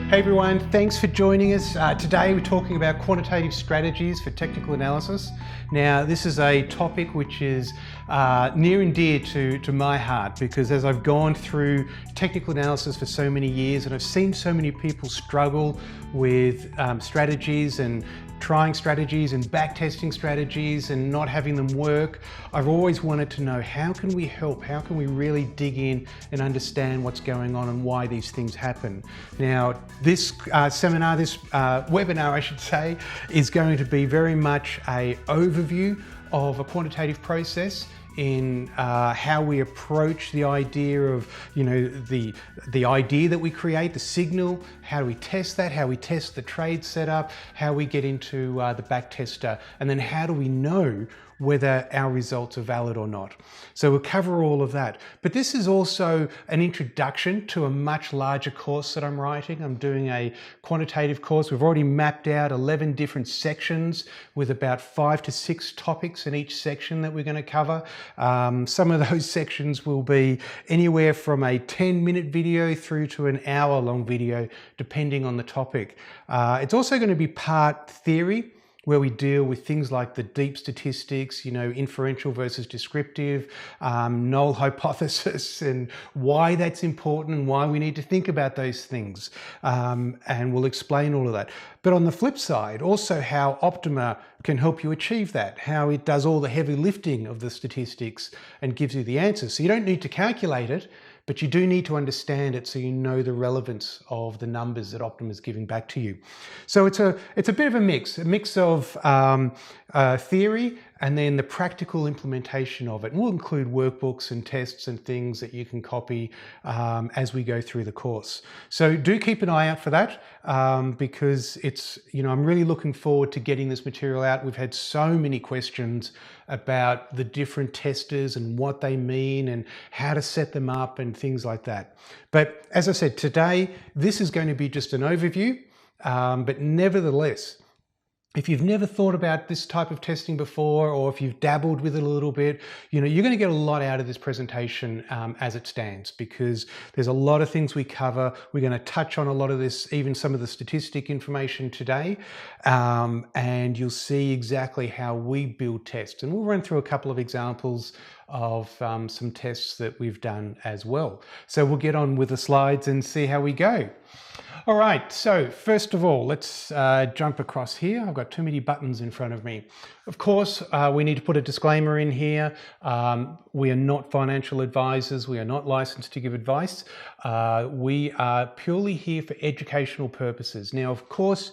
Hey everyone, thanks for joining us. Today we're talking about quantitative strategies for technical analysis. Now this is a topic which is near and dear to my heart, because as I've gone through technical analysis for so many years and I've seen so many people struggle with strategies and trying strategies and backtesting strategies and not having them work, I've always wanted to know, how can we help? How can we really dig in and understand what's going on and why these things happen? Now, this webinar, I should say, is going to be very much an overview of a quantitative process in how we approach the idea of, the idea that we create, the signal, how do we test that, how we test the trade setup, how we get into the back tester, and then how do we know whether our results are valid or not. So we'll cover all of that. But this is also an introduction to a much larger course that I'm writing. I'm doing a quantitative course. We've already mapped out 11 different sections with about 5 to 6 topics in each section that we're going to cover. Some of those sections will be anywhere from a 10-minute video through to an hour-long video, depending on the topic. It's also going to be part theory, where we deal with things like the deep statistics, inferential versus descriptive, null hypothesis, and why that's important and why we need to think about those things. And we'll explain all of that. But on the flip side, also how Optuma can help you achieve that, how it does all the heavy lifting of the statistics and gives you the answers. So you don't need to calculate it, but you do need to understand it so you know the relevance of the numbers that Optuma is giving back to you. So it's a bit of a mix of theory and then the practical implementation of it. And we'll include workbooks and tests and things that you can copy as we go through the course. So do keep an eye out for that because I'm really looking forward to getting this material out. We've had so many questions about the different testers and what they mean and how to set them up and things like that. But as I said, today, this is going to be just an overview, but nevertheless, if you've never thought about this type of testing before, or if you've dabbled with it a little bit, you're going to get a lot out of this presentation as it stands, because there's a lot of things we cover. We're going to touch on a lot of this, even some of the statistic information today, and you'll see exactly how we build tests. And we'll run through a couple of examples of some tests that we've done as well. So we'll get on with the slides and see how we go. All right, so first of all, let's jump across here. I've got too many buttons in front of me. Of course, we need to put a disclaimer in here. We are not financial advisors. We are not licensed to give advice. We are purely here for educational purposes. Now, of course,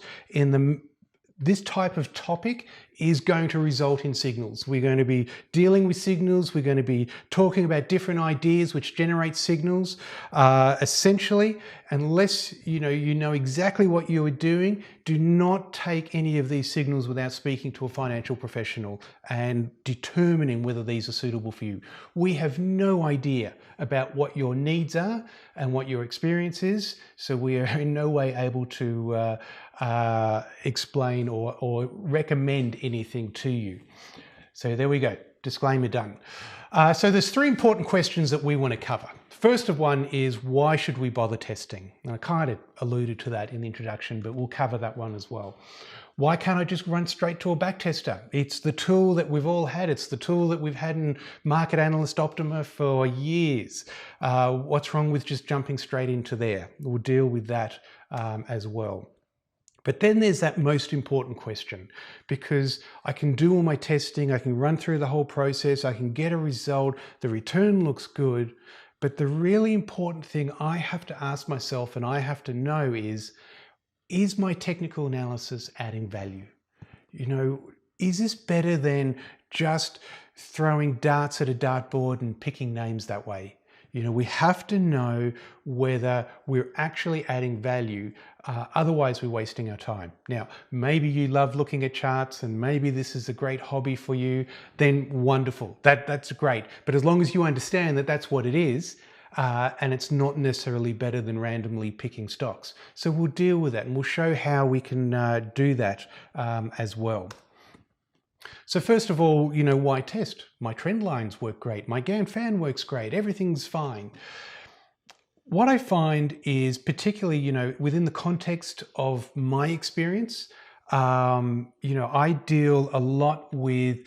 this type of topic is going to result in signals. We're going to be dealing with signals. We're going to be talking about different ideas which generate signals. Essentially, unless you know exactly what you are doing, do not take any of these signals without speaking to a financial professional and determining whether these are suitable for you. We have no idea about what your needs are and what your experience is, so we are in no way able to explain or recommend anything to you. So there we go, disclaimer done. So there's 3 important questions that we want to cover. First of one is, why should we bother testing? And I kind of alluded to that in the introduction, but we'll cover that one as well. Why can't I just run straight to a backtester? It's the tool that we've all had. It's the tool that we've had in Market Analyst Optuma for years. What's wrong with just jumping straight into there? We'll deal with that as well. But then there's that most important question, because I can do all my testing, I can run through the whole process, I can get a result, the return looks good, but the really important thing I have to ask myself and I have to know is my technical analysis adding value? Is this better than just throwing darts at a dartboard and picking names that way? We have to know whether we're actually adding value, otherwise we're wasting our time. Now, maybe you love looking at charts and maybe this is a great hobby for you, then wonderful, that's great. But as long as you understand that that's what it is, and it's not necessarily better than randomly picking stocks. So we'll deal with that and we'll show how we can do that as well. So first of all, why test? My trend lines work great. My GAN fan works great. Everything's fine. What I find is particularly, within the context of my experience, I deal a lot with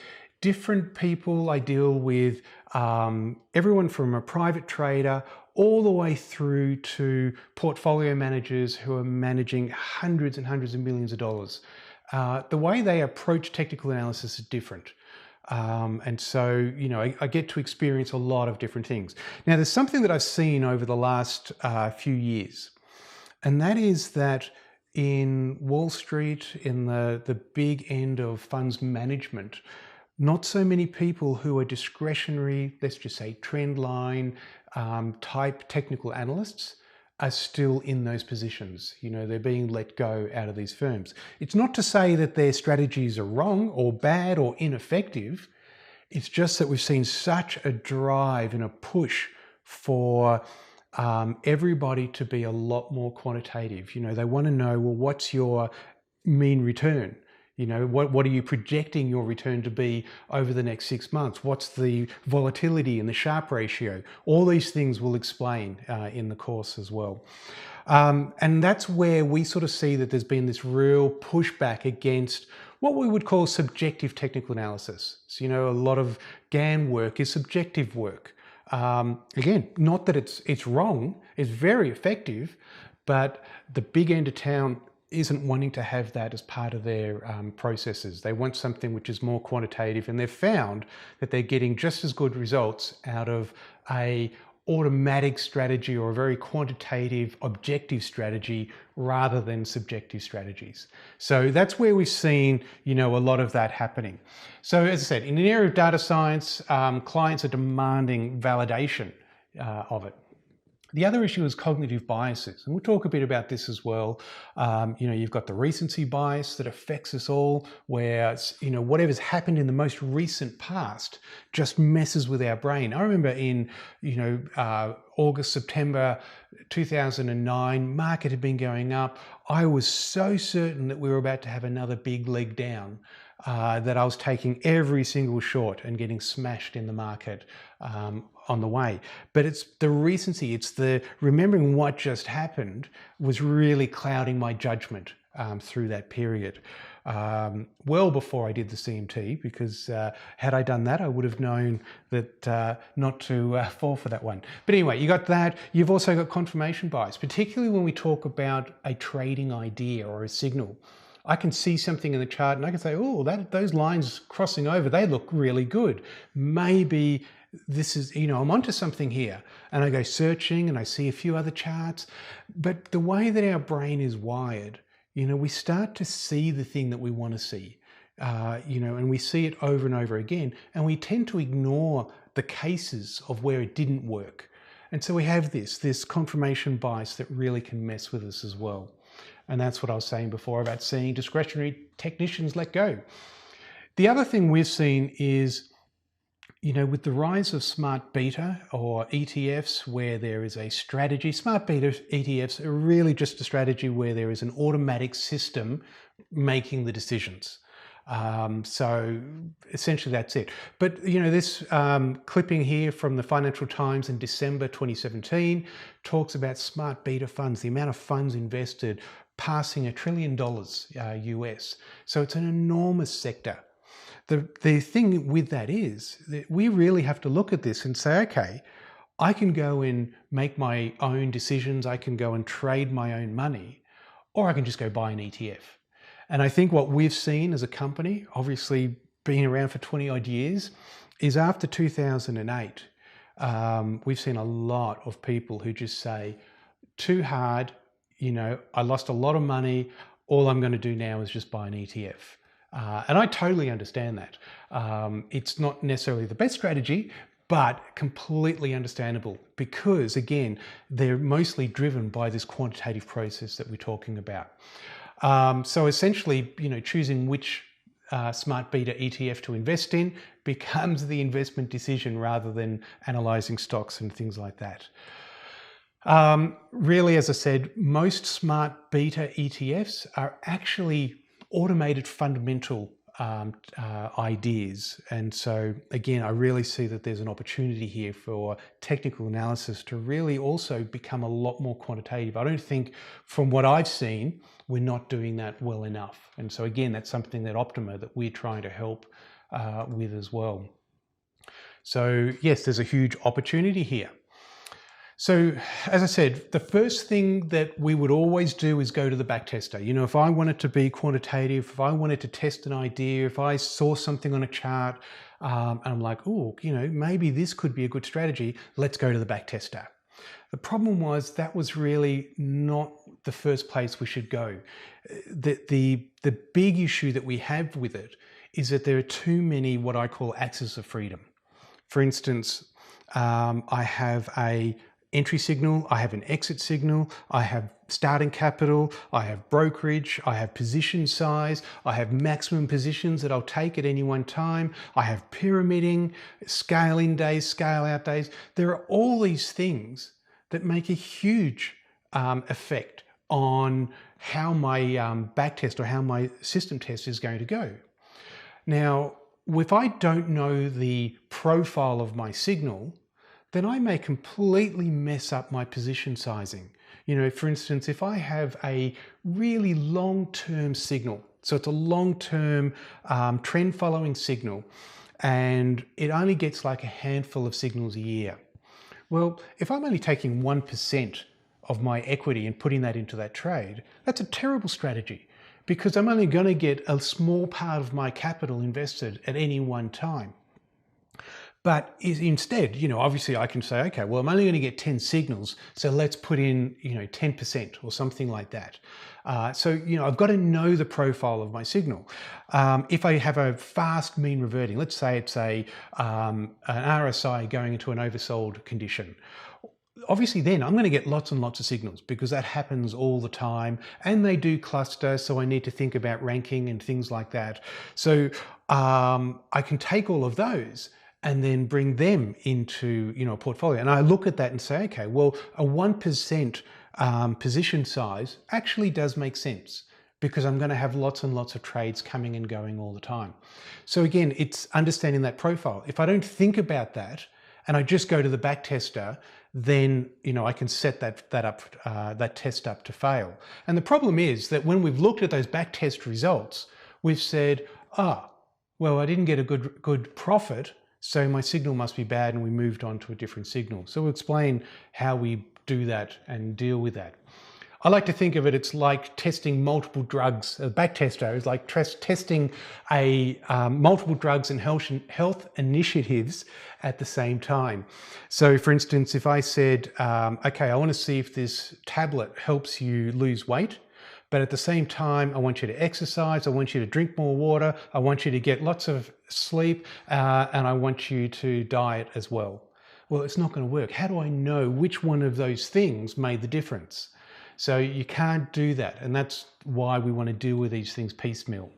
different people. I deal with everyone from a private trader all the way through to portfolio managers who are managing hundreds and hundreds of millions of dollars. The way they approach technical analysis is different. And so, I get to experience a lot of different things. Now, there's something that I've seen over the last few years, and that is that in Wall Street, in the big end of funds management, not so many people who are discretionary, let's just say trend line type technical analysts are still in those positions. They're being let go out of these firms. It's not to say that their strategies are wrong or bad or ineffective. It's just that we've seen such a drive and a push for everybody to be a lot more quantitative. They want to know, well, what's your mean return? What are you projecting your return to be over the next 6 months? What's the volatility and the Sharpe ratio? All these things we'll explain in the course as well. And that's where we sort of see that there's been this real pushback against what we would call subjective technical analysis. So, a lot of GAN work is subjective work. Again, not that it's wrong, it's very effective, but the big end of town isn't wanting to have that as part of their processes. They want something which is more quantitative, and they've found that they're getting just as good results out of a automatic strategy or a very quantitative, objective strategy rather than subjective strategies. So that's where we've seen, a lot of that happening. So as I said, in the area of data science, clients are demanding validation of it. The other issue is cognitive biases, and we'll talk a bit about this as well. You've got the recency bias that affects us all, where whatever's happened in the most recent past just messes with our brain. I remember in August, September 2009, market had been going up. I was so certain that we were about to have another big leg down that I was taking every single short and getting smashed in the market on the way. But it's the recency, it's the remembering what just happened was really clouding my judgment through that period. Well before I did the CMT, because had I done that, I would have known that not to fall for that one. But anyway, you got that. You've also got confirmation bias, particularly when we talk about a trading idea or a signal. I can see something in the chart and I can say, oh, those lines crossing over, they look really good. Maybe this is, I'm onto something here. And I go searching and I see a few other charts. But the way that our brain is wired, we start to see the thing that we want to see, and we see it over and over again. And we tend to ignore the cases of where it didn't work. And so we have this confirmation bias that really can mess with us as well. And that's what I was saying before about seeing discretionary technicians let go. The other thing we've seen is, with the rise of smart beta or ETFs where there is a strategy, smart beta ETFs are really just a strategy where there is an automatic system making the decisions. So essentially that's it. But this clipping here from the Financial Times in December 2017 talks about smart beta funds, the amount of funds invested passing $1 trillion US. So it's an enormous sector. The thing with that is that we really have to look at this and say, okay, I can go and make my own decisions, I can go and trade my own money, or I can just go buy an ETF. And I think what we've seen as a company, obviously being around for 20 odd years, is after 2008, we've seen a lot of people who just say, too hard, I lost a lot of money, all I'm going to do now is just buy an ETF. And I totally understand that. It's not necessarily the best strategy, but completely understandable because, again, they're mostly driven by this quantitative process that we're talking about. So essentially, choosing which smart beta ETF to invest in becomes the investment decision rather than analyzing stocks and things like that. Really, as I said, most smart beta ETFs are actually automated fundamental ideas. And so again, I really see that there's an opportunity here for technical analysis to really also become a lot more quantitative. I don't think, from what I've seen, we're not doing that well enough. And so again, that's something that Optuma, that we're trying to help with as well. So yes, there's a huge opportunity here. So as I said, the first thing that we would always do is go to the backtester. You know, if I wanted to be quantitative, if I wanted to test an idea, if I saw something on a chart and I'm like, oh, you know, maybe this could be a good strategy, let's go to the backtester. The problem was that was really not the first place we should go. The big issue that we have with it is that there are too many what I call axes of freedom. For instance, I have a entry signal, I have an exit signal, I have starting capital, I have brokerage, I have position size, I have maximum positions that I'll take at any one time, I have pyramiding, scale in days, scale out days. There are all these things that make a huge effect on how my backtest or how my system test is going to go. Now, if I don't know the profile of my signal, then I may completely mess up my position sizing. You know, for instance, if I have a really long-term signal, so it's a long-term trend following signal, and it only gets like a handful of signals a year. Well, if I'm only taking 1% of my equity and putting that into that trade, that's a terrible strategy, because I'm only going to get a small part of my capital invested at any one time. But instead, you know, obviously I can say, okay, well, I'm only going to get 10 signals, so let's put in, you know, 10% or something like that. So, you know, I've got to know the profile of my signal. If I have a fast mean reverting, let's say it's an RSI going into an oversold condition, obviously then I'm going to get lots and lots of signals, because that happens all the time, and they do cluster, so I need to think about ranking and things like that. So I can take all of those and then bring them into, you know, a portfolio. And I look at that and say, okay, well, a 1% position size actually does make sense, because I'm going to have lots and lots of trades coming and going all the time. So again, it's understanding that profile. If I don't think about that and I just go to the backtester, then, you know, I can set that test up to fail. And the problem is that when we've looked at those backtest results, we've said, well, I didn't get a good profit, so my signal must be bad, and we moved on to a different signal. So we'll explain how we do that and deal with that. I like to think of it, it's like testing multiple drugs. A backtester is like testing multiple drugs and health initiatives at the same time. So for instance, if I said, okay, I want to see if this tablet helps you lose weight, but at the same time, I want you to exercise, I want you to drink more water, I want you to get lots of sleep, and I want you to diet as well. Well, it's not going to work. How do I know which one of those things made the difference? So you can't do that, and that's why we want to deal with these things piecemeal.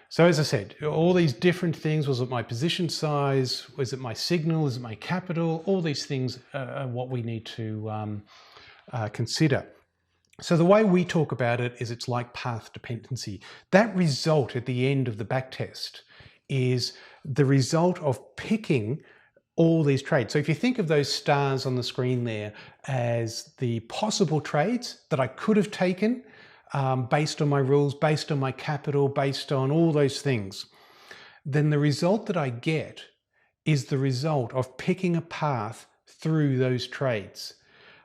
So as I said, all these different things, was it my position size, was it my signal, is it my capital, all these things are what we need to consider. So the way we talk about it is it's like path dependency. That result at the end of the backtest is the result of picking all these trades. So if you think of those stars on the screen there as the possible trades that I could have taken based on my rules, based on my capital, based on all those things, then the result that I get is the result of picking a path through those trades.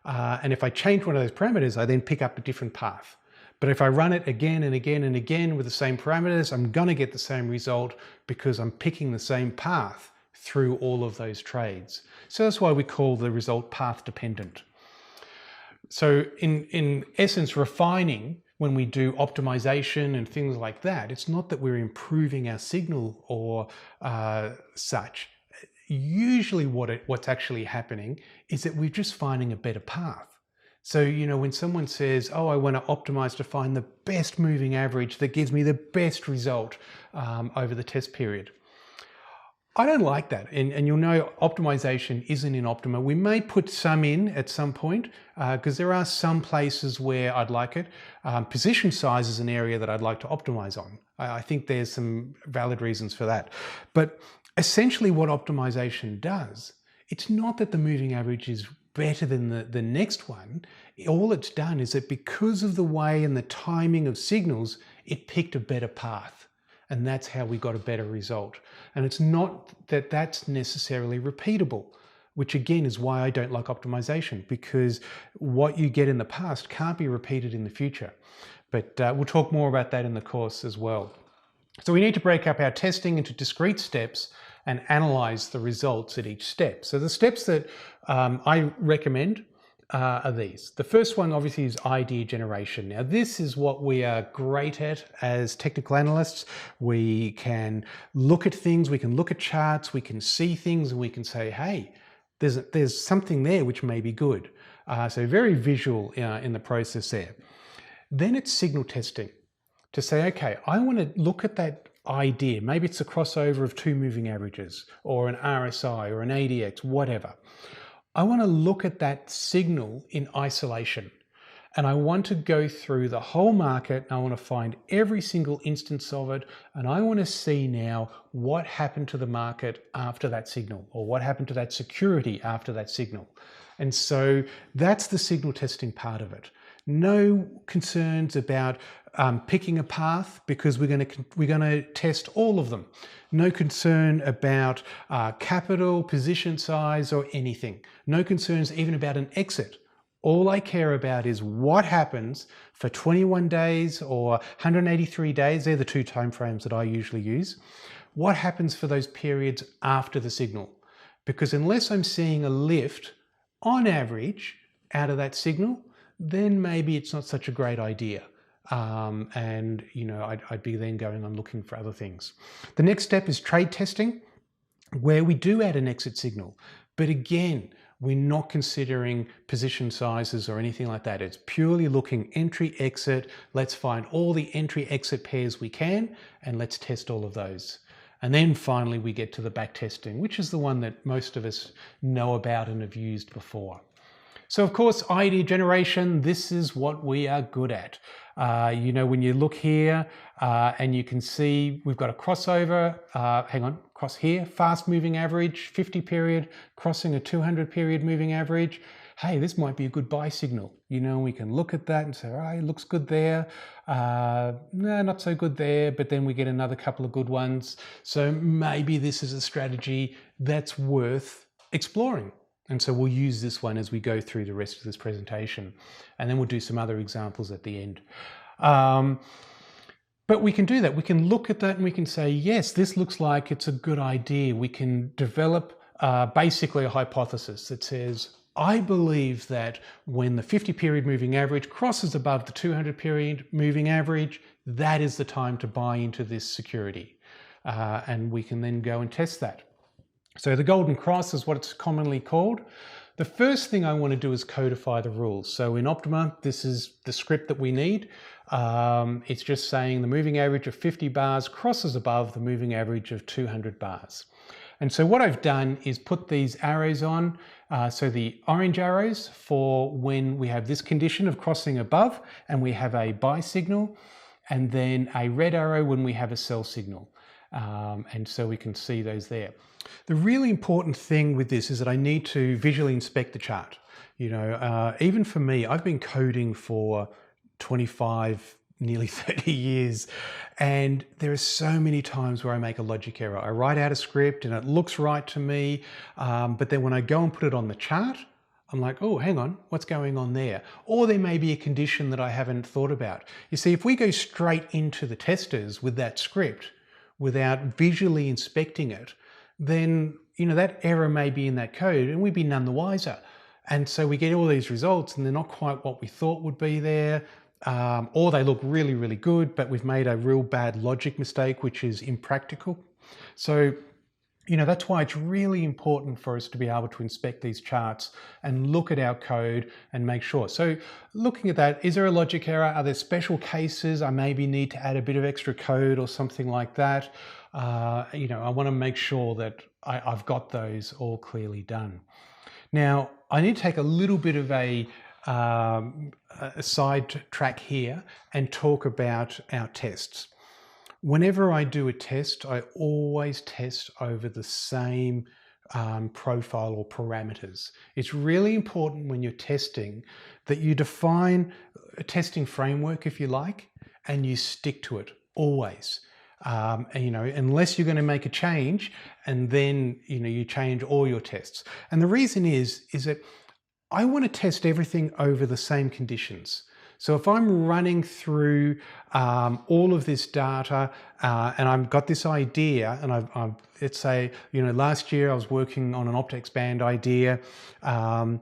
And if I change one of those parameters, I then pick up a different path. But if I run it again and again and again with the same parameters, I'm going to get the same result, because I'm picking the same path through all of those trades. So that's why we call the result path dependent. So in essence, refining, when we do optimization and things like that, it's not that we're improving our signal or such. Usually what's actually happening is that we're just finding a better path. So, you know, when someone says, oh, I want to optimize to find the best moving average that gives me the best result over the test period, I don't like that, and you'll know optimization isn't in Optuma. We may put some in at some point because there are some places where I'd like it. Position size is an area that I'd like to optimize on. I think there's some valid reasons for that. But essentially what optimization does, it's not that the moving average is better than the next one. All it's done is that because of the way and the timing of signals, it picked a better path. And that's how we got a better result. And it's not that that's necessarily repeatable, which again is why I don't like optimization, because what you get in the past can't be repeated in the future. But we'll talk more about that in the course as well. So we need to break up our testing into discrete steps and analyze the results at each step. So the steps that I recommend are these. The first one obviously is idea generation. Now this is what we are great at as technical analysts. We can look at things, we can look at charts, we can see things, and we can say, hey, there's something there which may be good. So very visual in the process there. Then it's signal testing to say, okay, I want to look at that idea. Maybe it's a crossover of two moving averages or an RSI or an ADX, whatever. I want to look at that signal in isolation, and I want to go through the whole market, and I want to find every single instance of it, and I want to see now what happened to the market after that signal, or what happened to that security after that signal. And so that's the signal testing part of it. No concerns about picking a path, because we're going to test all of them. No concern about capital, position size, or anything. No concerns even about an exit. All I care about is what happens for 21 days or 183 days. They're the two timeframes that I usually use. What happens for those periods after the signal? Because unless I'm seeing a lift on average out of that signal, then maybe it's not such a great idea. And you know, I'd be then going on looking for other things. The next step is trade testing, where we do add an exit signal. But again, we're not considering position sizes or anything like that. It's purely looking entry, exit. Let's find all the entry exit pairs we can, and let's test all of those. And then finally, we get to the back testing, which is the one that most of us know about and have used before. So of course, idea generation, this is what we are good at. You know, when you look here and you can see we've got a crossover, cross here, fast moving average, 50 period, crossing a 200 period moving average. Hey, this might be a good buy signal. You know, we can look at that and say, all right, it looks good there. No, not so good there, but then we get another couple of good ones. So maybe this is a strategy that's worth exploring. And so we'll use this one as we go through the rest of this presentation. And then we'll do some other examples at the end. But we can do that. We can look at that and we can say, yes, this looks like it's a good idea. We can develop basically a hypothesis that says, I believe that when the 50 period moving average crosses above the 200 period moving average, that is the time to buy into this security. And we can then go and test that. So the golden cross is what it's commonly called. The first thing I want to do is codify the rules. So in Optuma, this is the script that we need. It's just saying the moving average of 50 bars crosses above the moving average of 200 bars. And so what I've done is put these arrows on. So the orange arrows for when we have this condition of crossing above and we have a buy signal, and then a red arrow when we have a sell signal. And so we can see those there. The really important thing with this is that I need to visually inspect the chart. You know, even for me, I've been coding for 25, nearly 30 years, and there are so many times where I make a logic error. I write out a script and it looks right to me, but then when I go and put it on the chart, I'm like, oh, hang on, what's going on there? Or there may be a condition that I haven't thought about. You see, if we go straight into the testers with that script without visually inspecting it, then, you know, that error may be in that code and we'd be none the wiser. And so we get all these results and they're not quite what we thought would be there, or they look really, really good, but we've made a real bad logic mistake, which is impractical. So That's why it's really important for us to be able to inspect these charts and look at our code and make sure. So looking at that, is there a logic error? Are there special cases I maybe need to add a bit of extra code or something like that? I want to make sure that I've got those all clearly done. Now, I need to take a little bit of a side track here and talk about our tests. Whenever I do a test, I always test over the same profile or parameters. It's really important when you're testing that you define a testing framework, if you like, and you stick to it always. Unless you're going to make a change and then you change all your tests. And the reason is that I want to test everything over the same conditions. So if I'm running through all of this data and I've got this idea, and let's say, last year I was working on an optex band idea. I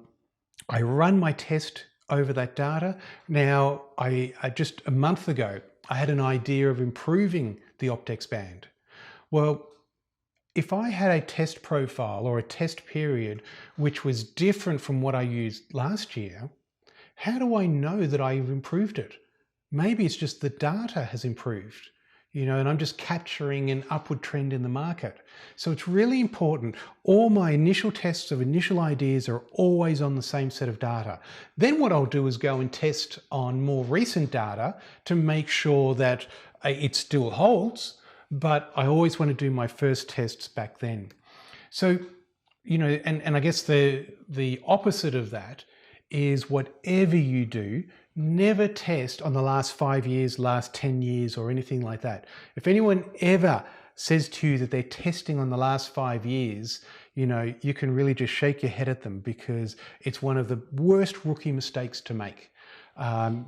run my test over that data. Now, I just a month ago, I had an idea of improving the optex band. Well, if I had a test profile or a test period which was different from what I used last year, how do I know that I've improved it? Maybe it's just the data has improved, and I'm just capturing an upward trend in the market. So it's really important. All my initial tests of initial ideas are always on the same set of data. Then what I'll do is go and test on more recent data to make sure that it still holds, but I always want to do my first tests back then. So, and I guess the opposite of that is whatever you do, never test on the last 5 years, last 10 years, or anything like that. If anyone ever says to you that they're testing on the last 5 years, you can really just shake your head at them, because it's one of the worst rookie mistakes to make.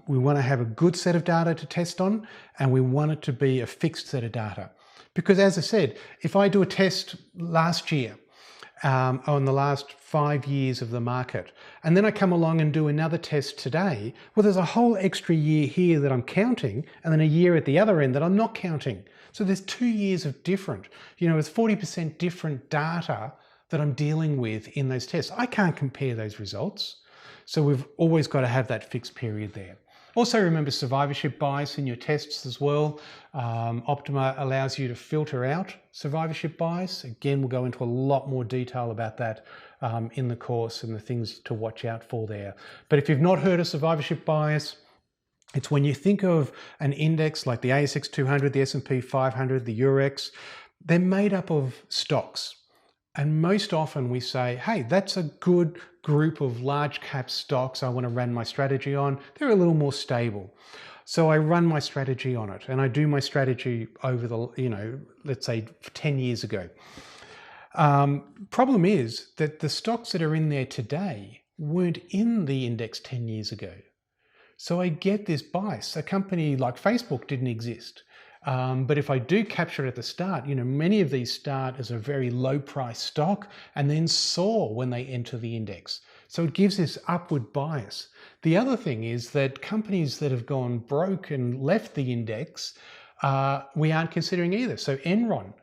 We want to have a good set of data to test on, and we want it to be a fixed set of data. Because as I said, if I do a test last year, on the last 5 years of the market, and then I come along and do another test today, well, there's a whole extra year here that I'm counting, and then a year at the other end that I'm not counting. So there's 2 years of different, it's 40% different data that I'm dealing with in those tests. I can't compare those results. So we've always got to have that fixed period there. Also remember survivorship bias in your tests as well. Optuma allows you to filter out survivorship bias. Again, we'll go into a lot more detail about that in the course and the things to watch out for there. But if you've not heard of survivorship bias, it's when you think of an index like the ASX 200, the S&P 500, the Eurex, they're made up of stocks. And most often we say, hey, that's a good group of large cap stocks I want to run my strategy on. They're a little more stable. So I run my strategy on it, and I do my strategy over the, let's say 10 years ago. Problem is that the stocks that are in there today weren't in the index 10 years ago. So I get this bias. A company like Facebook didn't exist. But if I do capture it at the start, many of these start as a very low price stock and then soar when they enter the index. So it gives this upward bias. The other thing is that companies that have gone broke and left the index, we aren't considering either. So Enron,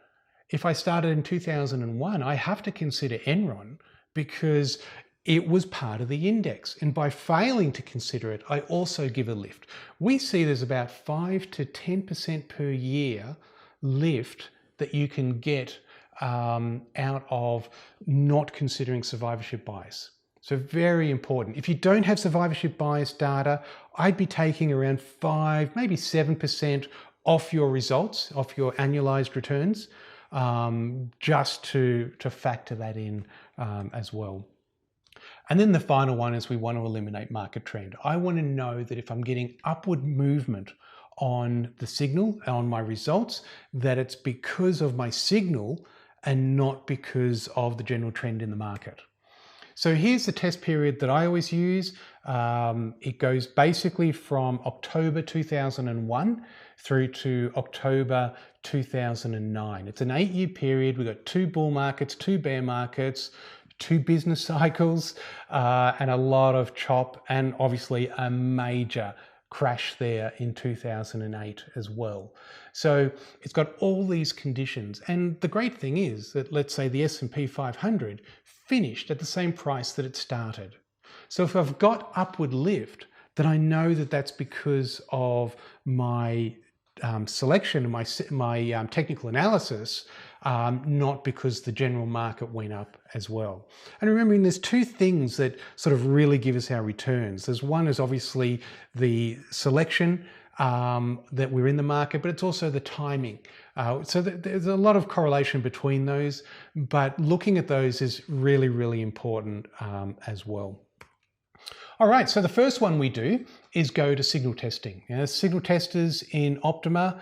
if I started in 2001, I have to consider Enron because it was part of the index. And by failing to consider it, I also give a lift. We see there's about 5 to 10% per year lift that you can get out of not considering survivorship bias. So very important. If you don't have survivorship bias data, I'd be taking around 5, maybe 7% off your results, off your annualized returns, just to factor that in as well. And then the final one is we want to eliminate market trend. I want to know that if I'm getting upward movement on the signal, on my results, that it's because of my signal and not because of the general trend in the market. So here's the test period that I always use. It goes basically from October 2001 through to October 2009. It's an 8-year period. We've got 2 bull markets, 2 bear markets, 2 business cycles, and a lot of chop, and obviously a major crash there in 2008 as well. So it's got all these conditions. And the great thing is that, let's say the S&P 500 finished at the same price that it started. So if I've got upward lift, then I know that that's because of my selection and my technical analysis, not because the general market went up as well. And remembering there's two things that sort of really give us our returns. There's one is obviously the selection that we're in the market, but it's also the timing. So there's a lot of correlation between those, but looking at those is really, really important as well. All right, so the first one we do is go to signal testing. Signal testers in Optuma,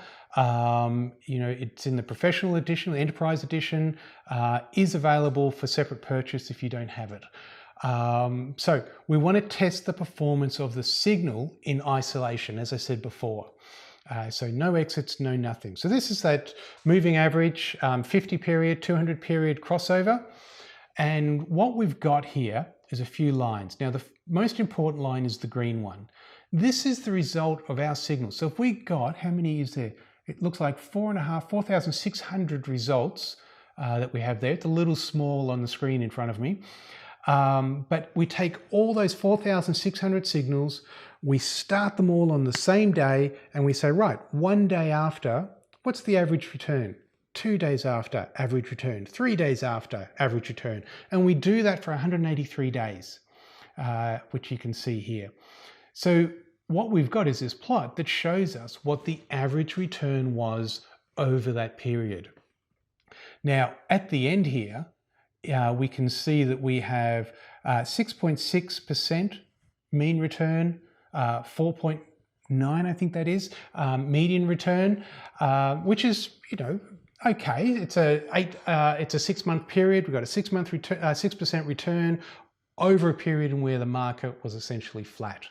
it's in the professional edition, the enterprise edition, is available for separate purchase if you don't have it. So we want to test the performance of the signal in isolation, as I said before. So no exits, no nothing. So this is that moving average, 50 period, 200 period crossover. And what we've got here is a few lines. Now, the most important line is the green one. This is the result of our signal. So if we got, how many is there? It looks like 4,600 results that we have there. It's a little small on the screen in front of me. But we take all those 4,600 signals, we start them all on the same day, and we say, right, one day after, what's the average return? 2 days after, average return. 3 days after, average return. And we do that for 183 days, which you can see here. So what we've got is this plot that shows us what the average return was over that period. Now, at the end here, we can see that we have 6.6% mean return, 4.9, I think that is, median return, which is, okay. It's a 6-month period. We've got a 6% return over a period in where the market was essentially flat.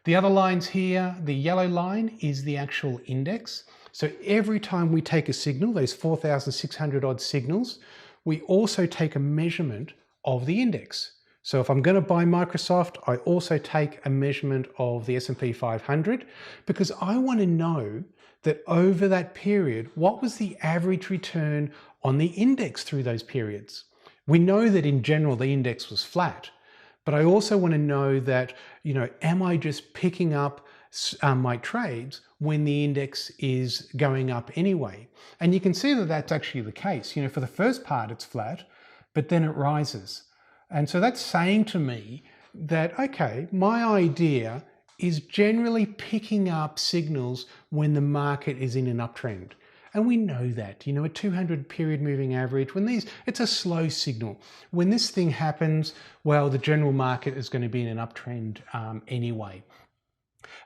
The other lines here, the yellow line is the actual index. So every time we take a signal, those 4,600 odd signals, we also take a measurement of the index. So if I'm going to buy Microsoft, I also take a measurement of the S&P 500 because I want to know that over that period, what was the average return on the index through those periods? We know that in general, the index was flat, but I also want to know that, am I just picking up my trades when the index is going up anyway? And you can see that that's actually the case. For the first part, it's flat, but then it rises. And so that's saying to me that, okay, my idea is generally picking up signals when the market is in an uptrend. And we know that, a 200 period moving average, it's a slow signal. When this thing happens, well, the general market is going to be in an uptrend anyway.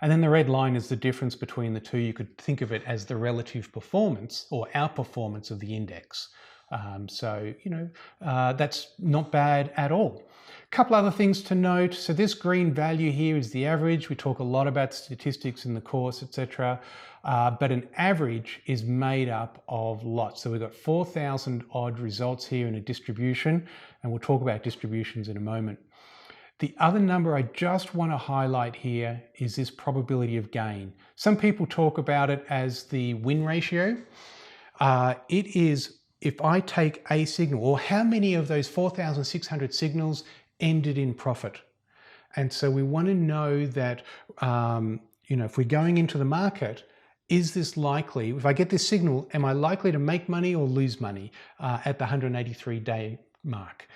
And then the red line is the difference between the two. You could think of it as the relative performance or outperformance of the index. That's not bad at all. A couple other things to note. So this green value here is the average. We talk a lot about statistics in the course, etc. But an average is made up of lots. So we've got 4,000 odd results here in a distribution, and we'll talk about distributions in a moment. The other number I just want to highlight here is this probability of gain. Some people talk about it as the win ratio. It is if I take a signal, or how many of those 4,600 signals ended in profit. And so we want to know that, if we're going into the market, is this likely, if I get this signal, am I likely to make money or lose money at the 183-day mark,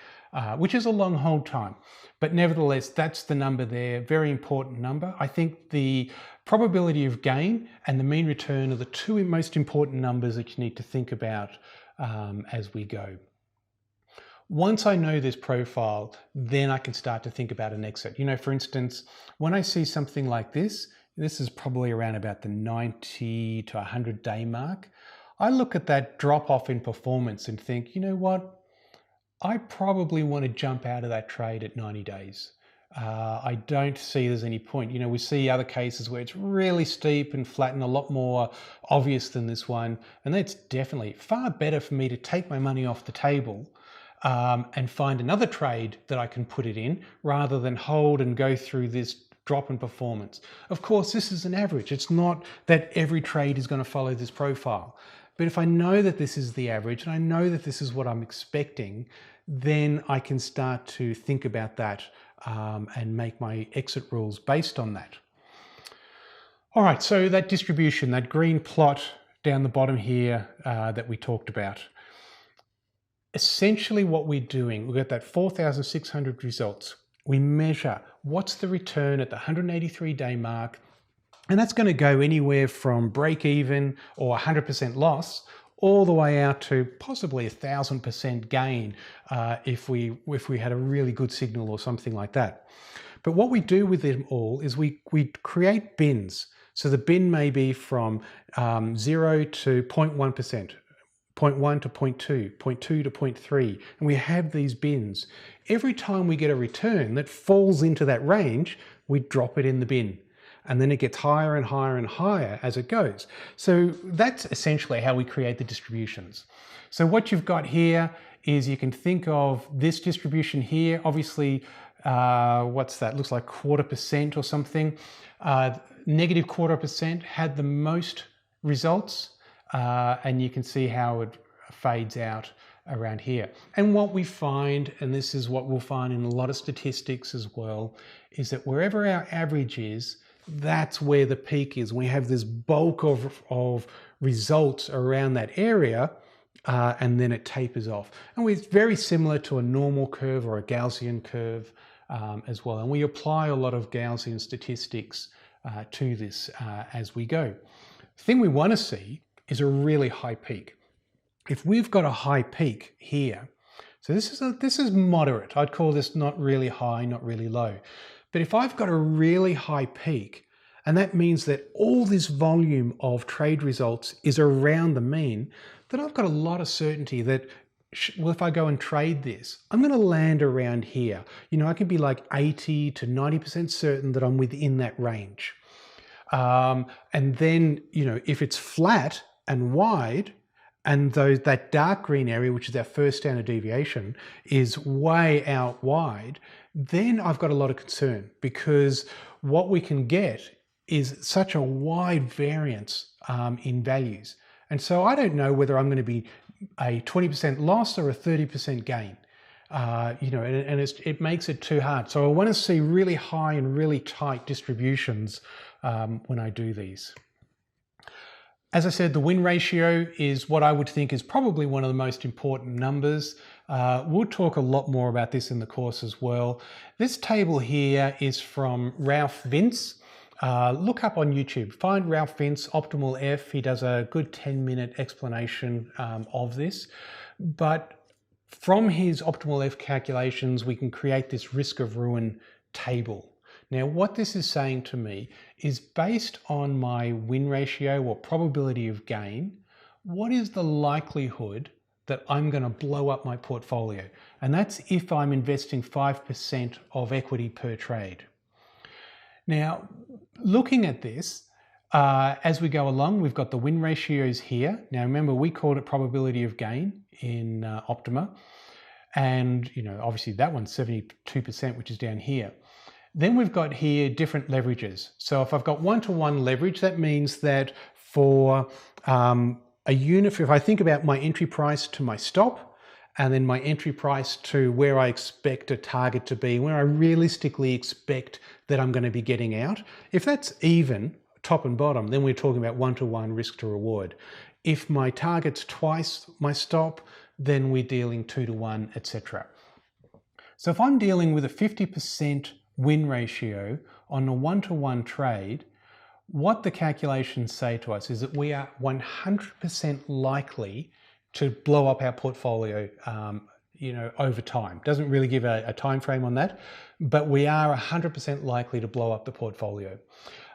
which is a long hold time. But nevertheless, that's the number there, very important number. I think the probability of gain and the mean return are the two most important numbers that you need to think about as we go. Once I know this profile, then I can start to think about an exit. For instance, when I see something like this is probably around about the 90 to 100 day mark. I look at that drop off in performance and think, you know what? I probably want to jump out of that trade at 90 days. I don't see there's any point. We see other cases where it's really steep and flat and a lot more obvious than this one. And that's definitely far better for me to take my money off the table and find another trade that I can put it in rather than hold and go through this drop in performance. Of course, this is an average. It's not that every trade is going to follow this profile. But if I know that this is the average and I know that this is what I'm expecting, then I can start to think about that and make my exit rules based on that. All right, so that distribution, that green plot down the bottom here that we talked about. Essentially what we're doing, we've got that 4,600 results. We measure what's the return at the 183-day mark, and that's going to go anywhere from break even or 100% loss all the way out to possibly 1,000% gain if we had a really good signal or something like that. But what we do with them all is we create bins. So the bin may be from 0 to 0.1%. 0.1 to 0.2, 0.2 to 0.3, and we have these bins. Every time we get a return that falls into that range, we drop it in the bin, and then it gets higher and higher and higher as it goes. So that's essentially how we create the distributions. So what you've got here is you can think of this distribution here, obviously, what's that? Looks like 0.25% or something. Negative 0.25% had the most results. And you can see how it fades out around here. And what we find, and this is what we'll find in a lot of statistics as well, is that wherever our average is, that's where the peak is. We have this bulk of results around that area, and then it tapers off. And it's very similar to a normal curve or a Gaussian curve as well. And we apply a lot of Gaussian statistics to this as we go. The thing we want to see is a really high peak. If we've got a high peak here, so this is moderate. I'd call this not really high, not really low. But if I've got a really high peak, and that means that all this volume of trade results is around the mean, then I've got a lot of certainty that, well, if I go and trade this, I'm going to land around here. You know, I can be like 80 to 90% certain that I'm within that range. And then, you know, if it's flat and wide, and that dark green area, which is our first standard deviation, is way out wide, then I've got a lot of concern, because what we can get is such a wide variance in values. And so I don't know whether I'm going to be a 20% loss or a 30% gain. You know, and it makes it too hard. So I want to see really high and really tight distributions when I do these. As I said, the win ratio is what I would think is probably one of the most important numbers. We'll talk a lot more about this in the course as well. This table here is from Ralph Vince. Look up on YouTube, find Ralph Vince, Optimal F. He does a good 10-minute explanation of this. But from his Optimal F calculations, we can create this risk of ruin table. Now, what this is saying to me is, based on my win ratio or probability of gain, what is the likelihood that I'm going to blow up my portfolio? And that's if I'm investing 5% of equity per trade. Now, looking at this, as we go along, we've got the win ratios here. Now, remember, we called it probability of gain in Optuma. And, you know, obviously that one's 72%, which is down here. Then we've got here different leverages. So if I've got one-to-one leverage, that means that for a unit, if I think about my entry price to my stop, and then my entry price to where I expect a target to be, where I realistically expect that I'm going to be getting out, if that's even, top and bottom, then we're talking about one-to-one risk to reward. If my target's twice my stop, then we're dealing 2-to-1, etc. So if I'm dealing with a 50% win ratio on a one-to-one trade, what the calculations say to us is that we are 100% likely to blow up our portfolio, you know, over time. Doesn't really give a time frame on that, but we are 100% likely to blow up the portfolio.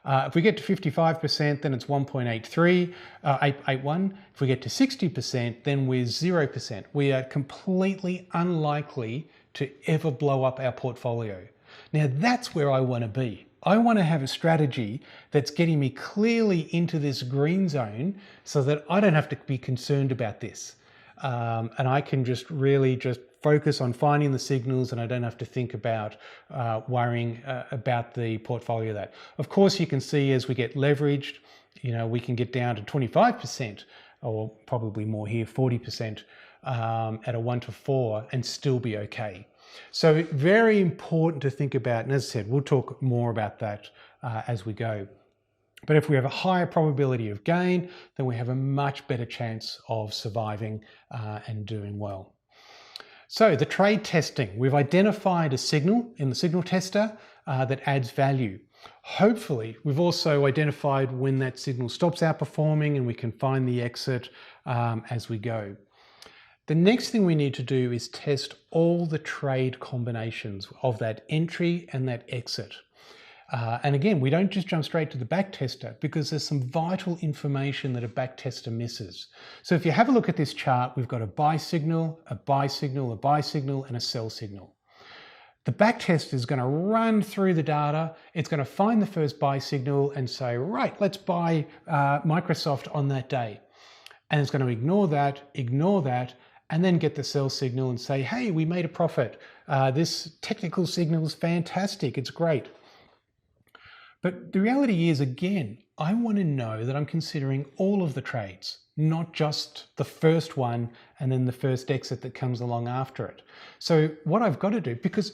If we get to 55%, then it's 1.81. If we get to 60%, then we're 0%. We are completely unlikely to ever blow up our portfolio. Now, that's where I want to be. I want to have a strategy that's getting me clearly into this green zone so that I don't have to be concerned about this. And I can just really just focus on finding the signals, and I don't have to think about worrying about the portfolio that. Of course, you can see as we get leveraged, we can get down to 25%, or probably more here, 40% at a 1 to 4 and still be okay. So very important to think about, and as I said, we'll talk more about that as we go. But if we have a higher probability of gain, then we have a much better chance of surviving and doing well. So the trade testing, we've identified a signal in the signal tester that adds value. Hopefully, we've also identified when that signal stops outperforming and we can find the exit as we go. The next thing we need to do is test all the trade combinations of that entry and that exit. And again, we don't just jump straight to the back tester because there's some vital information that a back tester misses. So if you have a look at this chart, we've got a buy signal, a buy signal, a buy signal, and a sell signal. The back tester is going to run through the data. It's going to find the first buy signal and say, right, let's buy Microsoft on that day. And it's going to ignore that, and then get the sell signal and say, hey, we made a profit. This technical signal is fantastic. It's great. But the reality is, again, I want to know that I'm considering all of the trades, not just the first one and then the first exit that comes along after it. So what I've got to do, because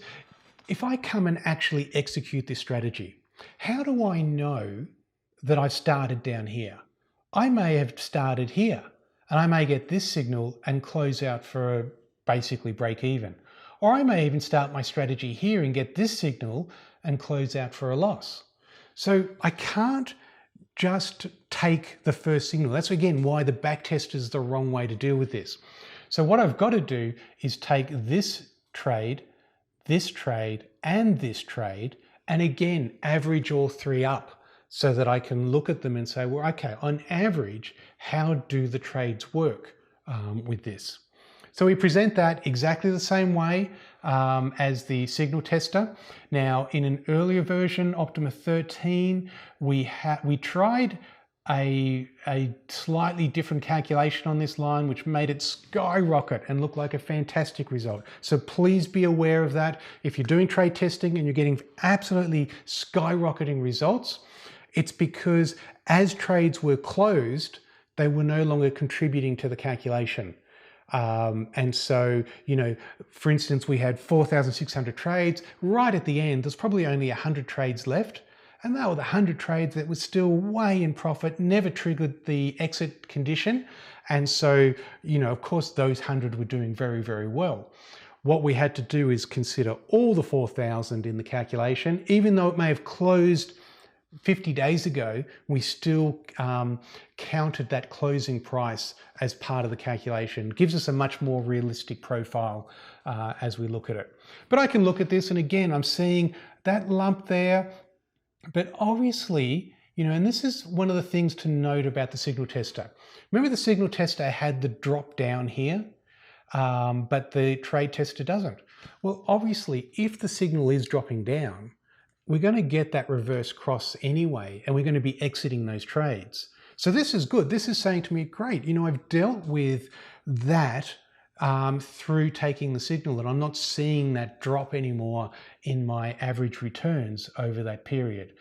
if I come and actually execute this strategy, how do I know that I've started down here? I may have started here and I may get this signal and close out for a basically break even. Or I may even start my strategy here and get this signal and close out for a loss. So I can't just take the first signal. That's again why the back test is the wrong way to deal with this. So what I've got to do is take this trade, and this trade, and again, average all three up so that I can look at them and say, well, okay, on average, how do the trades work with this? So we present that exactly the same way as the signal tester. Now, in an earlier version, Optuma 13, we tried a slightly different calculation on this line, which made it skyrocket and look like a fantastic result. So please be aware of that. If you're doing trade testing and you're getting absolutely skyrocketing results, it's because as trades were closed, they were no longer contributing to the calculation. And so, for instance, we had 4,600 trades. Right at the end, there's probably only 100 trades left. And they were the 100 trades that were still way in profit, never triggered the exit condition. And so, of course, those 100 were doing very, very well. What we had to do is consider all the 4,000 in the calculation. Even though it may have closed 50 days ago, we still counted that closing price as part of the calculation. It gives us a much more realistic profile as we look at it. But I can look at this, and again, I'm seeing that lump there. But obviously, and this is one of the things to note about the signal tester. Remember, the signal tester had the drop down here, but the trade tester doesn't. Well, obviously, if the signal is dropping down, we're going to get that reverse cross anyway, and we're going to be exiting those trades. So this is good. This is saying to me, great, I've dealt with that through taking the signal, and I'm not seeing that drop anymore in my average returns over that period.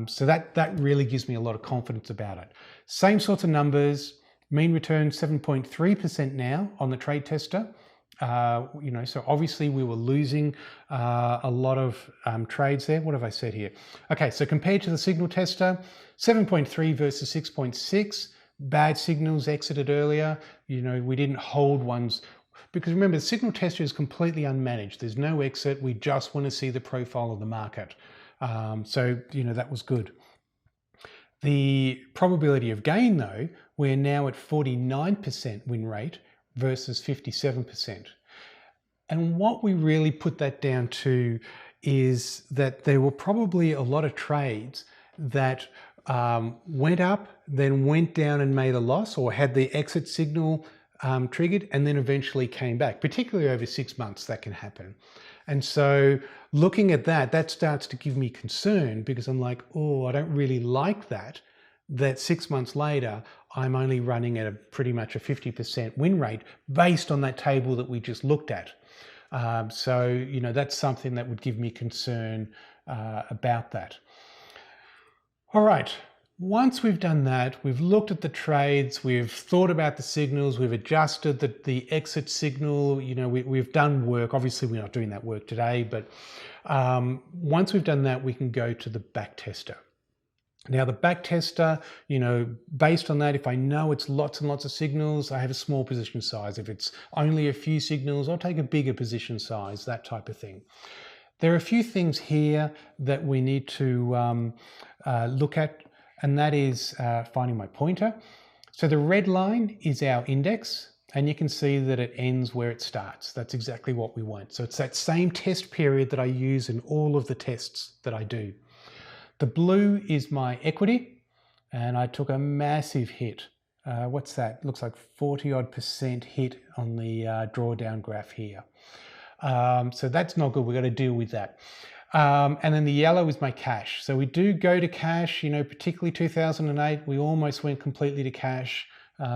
So that really gives me a lot of confidence about it. Same sorts of numbers, mean return 7.3% now on the trade tester. So obviously we were losing a lot of trades there. What have I said here? Okay, so compared to the signal tester, 7.3 versus 6.6, bad signals exited earlier. We didn't hold ones, because remember, the signal tester is completely unmanaged. There's no exit. We just want to see the profile of the market. So, that was good. The probability of gain, though, we're now at 49% win rate versus 57%. And what we really put that down to is that there were probably a lot of trades that went up, then went down and made a loss, or had the exit signal triggered and then eventually came back. Particularly over 6 months, that can happen. And so looking at that starts to give me concern, because I'm like, oh, I don't really like that 6 months later, I'm only running at pretty much a 50% win rate based on that table that we just looked at. So, you know, that's something that would give me concern about that. All right. Once we've done that, we've looked at the trades, we've thought about the signals, we've adjusted the exit signal, you know, we've done work. Obviously, we're not doing that work today, but once we've done that, we can go to the back tester. Now, the back tester, you know, based on that, if I know it's lots and lots of signals, I have a small position size. If it's only a few signals, I'll take a bigger position size, that type of thing. There are a few things here that we need to look at, and that is finding my pointer. So the red line is our index, and you can see that it ends where it starts. That's exactly what we want. So it's that same test period that I use in all of the tests that I do. The blue is my equity, and I took a massive hit. What's that? Looks like 40% hit on the drawdown graph here. So that's not good. We've got to deal with that. And then the yellow is my cash. So we do go to cash, you know, particularly 2008, we almost went completely to cash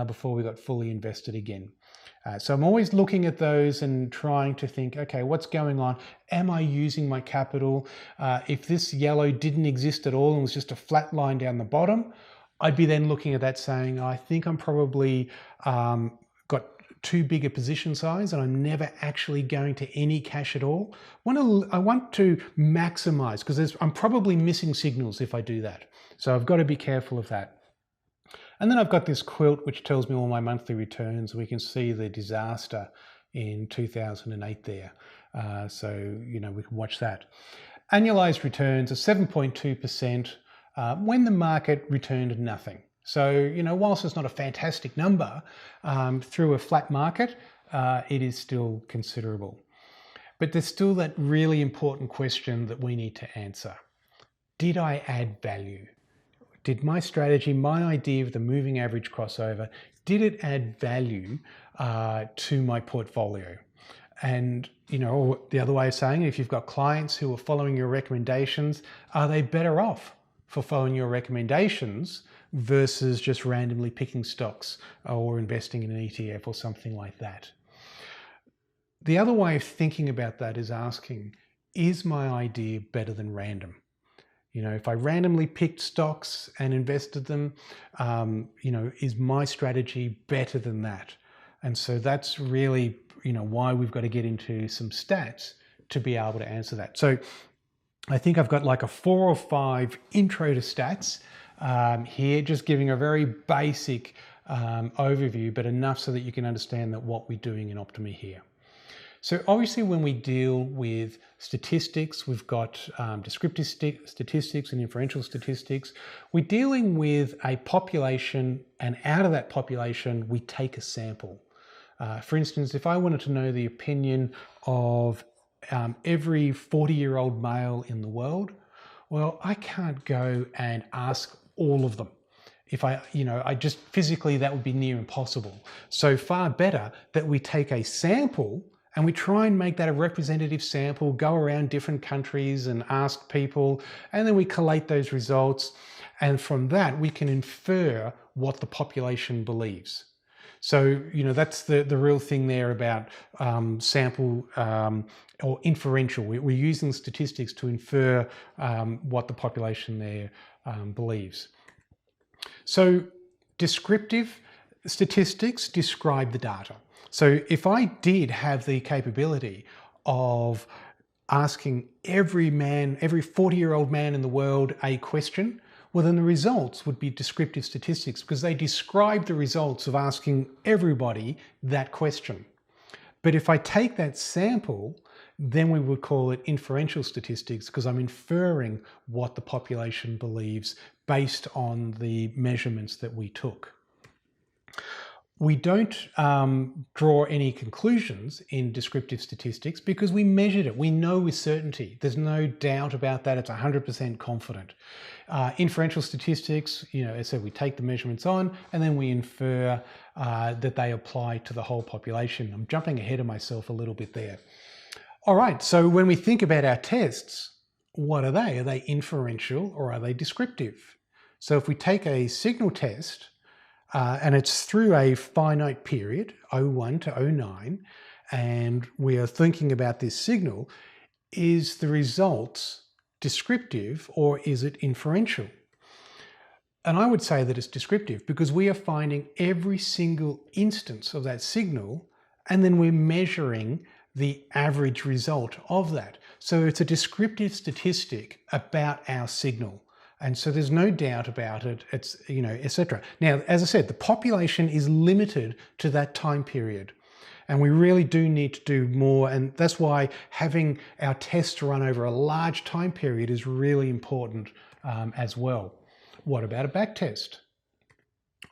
before we got fully invested again. So I'm always looking at those and trying to think, okay, what's going on? Am I using my capital? If this yellow didn't exist at all and was just a flat line down the bottom, I'd be then looking at that saying, I think I'm probably got too big a position size and I'm never actually going to any cash at all. I want to maximize, because I'm probably missing signals if I do that. So I've got to be careful of that. And then I've got this quilt which tells me all my monthly returns. We can see the disaster in 2008 there. So, you know, we can watch that. Annualized returns are 7.2% when the market returned nothing. So, you know, whilst it's not a fantastic number, through a flat market, it is still considerable. But there's still that really important question that we need to answer. Did I add value? Did my strategy, my idea of the moving average crossover, did it add value to my portfolio? And, you know, or the other way of saying it, if you've got clients who are following your recommendations, are they better off for following your recommendations versus just randomly picking stocks or investing in an ETF or something like that? The other way of thinking about that is asking, is my idea better than random? You know, if I randomly picked stocks and invested them, you know, is my strategy better than that? And so that's really, you know, why we've got to get into some stats to be able to answer that. So I think I've got like a 4 or 5 intro to stats here, just giving a very basic overview, but enough so that you can understand that what we're doing in Optuma here. So obviously when we deal with statistics, we've got descriptive statistics and inferential statistics. We're dealing with a population, and out of that population, we take a sample. For instance, if I wanted to know the opinion of every 40-year-old male in the world, well, I can't go and ask all of them. If I just physically, that would be near impossible. So far better that we take a sample and we try and make that a representative sample, go around different countries and ask people, and then we collate those results. And from that, we can infer what the population believes. So, you know, that's the real thing there about sample or inferential. We're using statistics to infer what the population there believes. So descriptive statistics describe the data. So if I did have the capability of asking every 40-year-old man in the world a question, well, then the results would be descriptive statistics because they describe the results of asking everybody that question. But if I take that sample, then we would call it inferential statistics because I'm inferring what the population believes based on the measurements that we took. We don't draw any conclusions in descriptive statistics because we measured it. We know with certainty. There's no doubt about that. It's 100% confident. Inferential statistics, you know, as I said, we take the measurements on and then we infer that they apply to the whole population. I'm jumping ahead of myself a little bit there. All right, so when we think about our tests, what are they? Are they inferential or are they descriptive? So if we take a signal test, and it's through a finite period, 01 to 09, and we are thinking about this signal, is the results descriptive or is it inferential? And I would say that it's descriptive because we are finding every single instance of that signal and then we're measuring the average result of that. So it's a descriptive statistic about our signal. And so there's no doubt about it, it's, etc. Now, as I said, the population is limited to that time period. And we really do need to do more. And that's why having our tests run over a large time period is really important as well. What about a back test?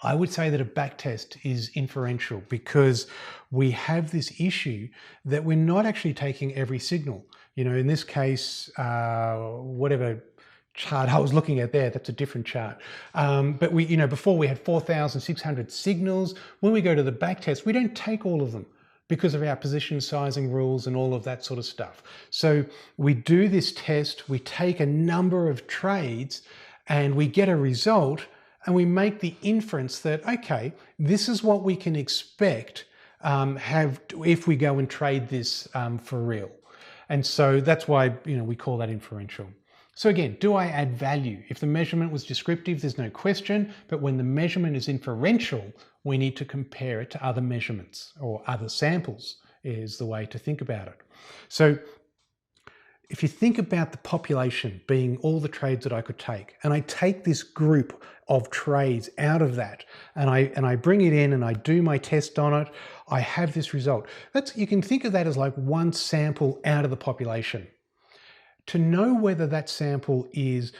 I would say that a back test is inferential because we have this issue that we're not actually taking every signal. In this case, whatever chart I was looking at there, that's a different chart. But before we had 4,600 signals. When we go to the back test, we don't take all of them because of our position sizing rules and all of that sort of stuff. So we do this test, we take a number of trades and we get a result and we make the inference that, okay, this is what we can expect if we go and trade this for real. And so that's why we call that inferential. So again, do I add value? If the measurement was descriptive, there's no question, but when the measurement is inferential, we need to compare it to other measurements or other samples is the way to think about it. So if you think about the population being all the trades that I could take, and I take this group of trades out of that, and I bring it in and I do my test on it, I have this result. You can think of that as like one sample out of the population. To know whether that sample is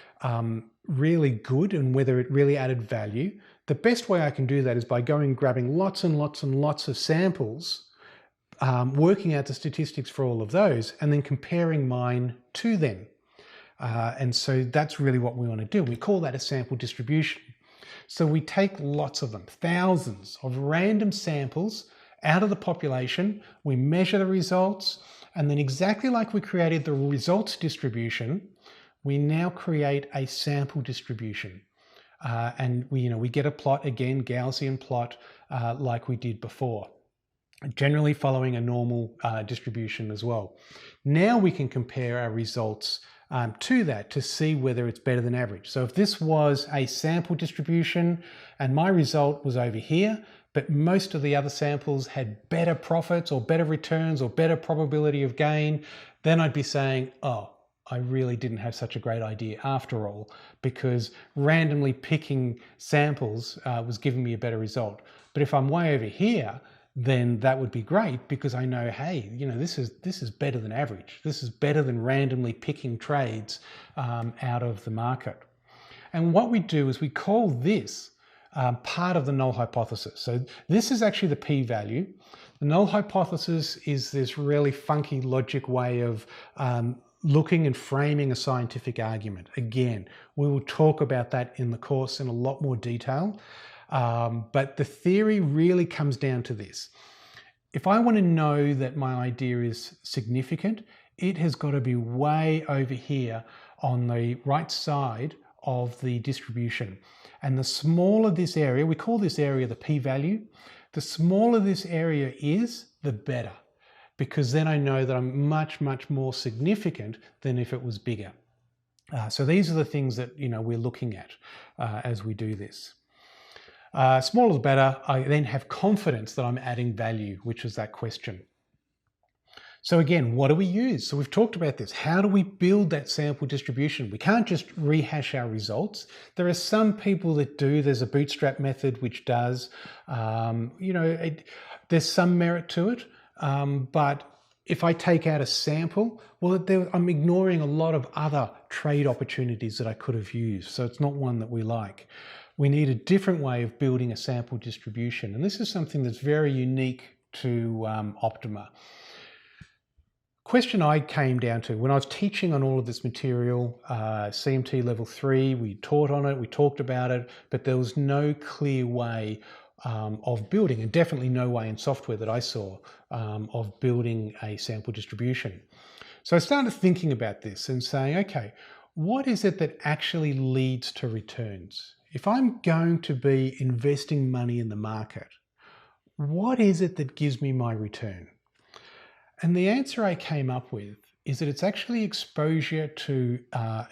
really good and whether it really added value, the best way I can do that is by going and grabbing lots and lots and lots of samples, working out the statistics for all of those, and then comparing mine to them. And so that's really what we want to do. We call that a sample distribution. So we take lots of them, thousands of random samples out of the population, we measure the results, and then exactly like we created the results distribution, we now create a sample distribution. And we get a plot, again, Gaussian plot, like we did before, generally following a normal distribution as well. Now we can compare our results to that to see whether it's better than average. So if this was a sample distribution and my result was over here, but most of the other samples had better profits or better returns or better probability of gain, then I'd be saying, oh, I really didn't have such a great idea after all, because randomly picking samples was giving me a better result. But if I'm way over here, then that would be great because I know, hey, this is better than average. This is better than randomly picking trades out of the market. And what we do is we call this part of the null hypothesis. So this is actually the p-value. The null hypothesis is this really funky logic way of looking and framing a scientific argument. Again, we will talk about that in the course in a lot more detail. But the theory really comes down to this. If I want to know that my idea is significant, it has got to be way over here on the right side of the distribution. And the smaller this area, we call this area the p-value, the smaller this area is, the better. Because then I know that I'm much, much more significant than if it was bigger. So these are the things that we're looking at as we do this. Smaller the better. I then have confidence that I'm adding value, which is that question. So again, what do we use? So we've talked about this. How do we build that sample distribution? We can't just rehash our results. There are some people that do. There's a bootstrap method which does. There's some merit to it. But if I take out a sample, well, I'm ignoring a lot of other trade opportunities that I could have used. So it's not one that we like. We need a different way of building a sample distribution. And this is something that's very unique to Optuma. Question I came down to when I was teaching on all of this material, CMT level 3, we taught on it, we talked about it, but there was no clear way of building, and definitely no way in software that I saw of building a sample distribution. So I started thinking about this and saying, okay, what is it that actually leads to returns? If I'm going to be investing money in the market, what is it that gives me my return? And the answer I came up with is that it's actually exposure to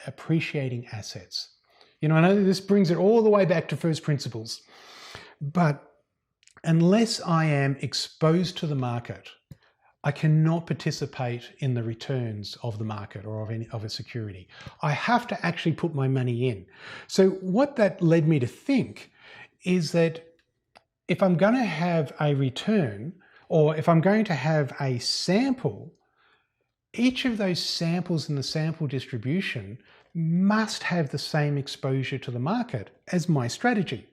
appreciating assets. You know, I know this brings it all the way back to first principles, but unless I am exposed to the market, I cannot participate in the returns of the market or of a security. I have to actually put my money in. So what that led me to think is that if I'm going to have a return, or if I'm going to have a sample, each of those samples in the sample distribution must have the same exposure to the market as my strategy.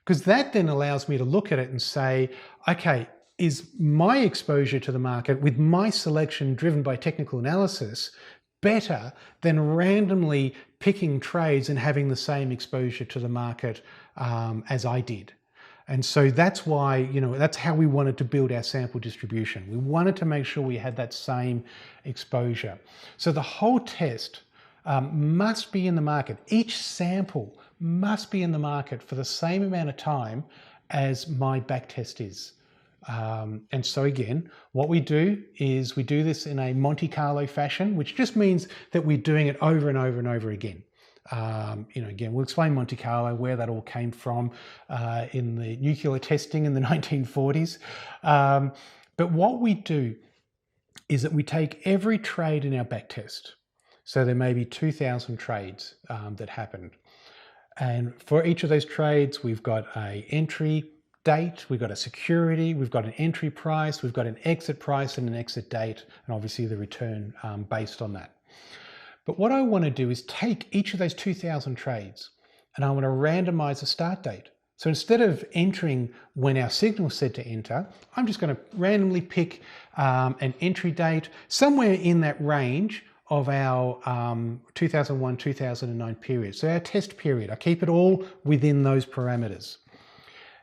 Because that then allows me to look at it and say, okay, is my exposure to the market with my selection driven by technical analysis better than randomly picking trades and having the same exposure to the market as I did? And so that's why, you know, that's how we wanted to build our sample distribution. We wanted to make sure we had that same exposure. So the whole test must be in the market. Each sample must be in the market for the same amount of time as my back test is. And so again, what we do is we do this in a Monte Carlo fashion, which just means that we're doing it over and over and over again. You know, again, we'll explain Monte Carlo, where that all came from in the nuclear testing in the 1940s. But what we do is that we take every trade in our back test. So there may be 2,000 trades that happened. And for each of those trades, we've got an entry date, we've got a security, we've got an entry price, we've got an exit price and an exit date, and obviously the return based on that. But what I want to do is take each of those 2,000 trades and I want to randomize the start date. So instead of entering when our signal said to enter, I'm just going to randomly pick an entry date somewhere in that range of our 2001-2009 period. So our test period, I keep it all within those parameters.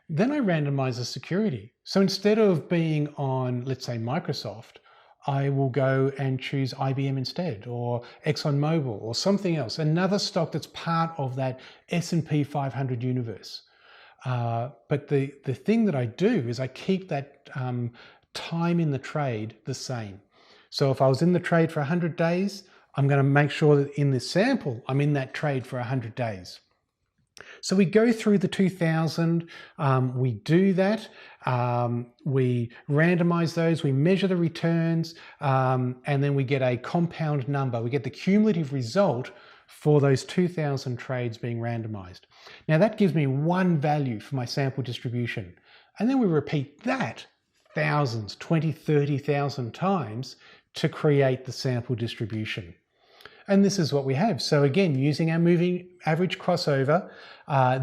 Then I randomize the security. So instead of being on, let's say, Microsoft, I will go and choose IBM instead, or ExxonMobil, or something else, another stock that's part of that S&P 500 universe. But the thing that I do is I keep that time in the trade the same. So if I was in the trade for 100 days, I'm going to make sure that in this sample, I'm in that trade for 100 days. So we go through the 2000, we do that, we randomize those, we measure the returns, and then we get a compound number. We get the cumulative result for those 2000 trades being randomized. Now that gives me one value for my sample distribution. And then we repeat that thousands, 20, 30,000 times to create the sample distribution. And this is what we have. So again, using our moving average crossover,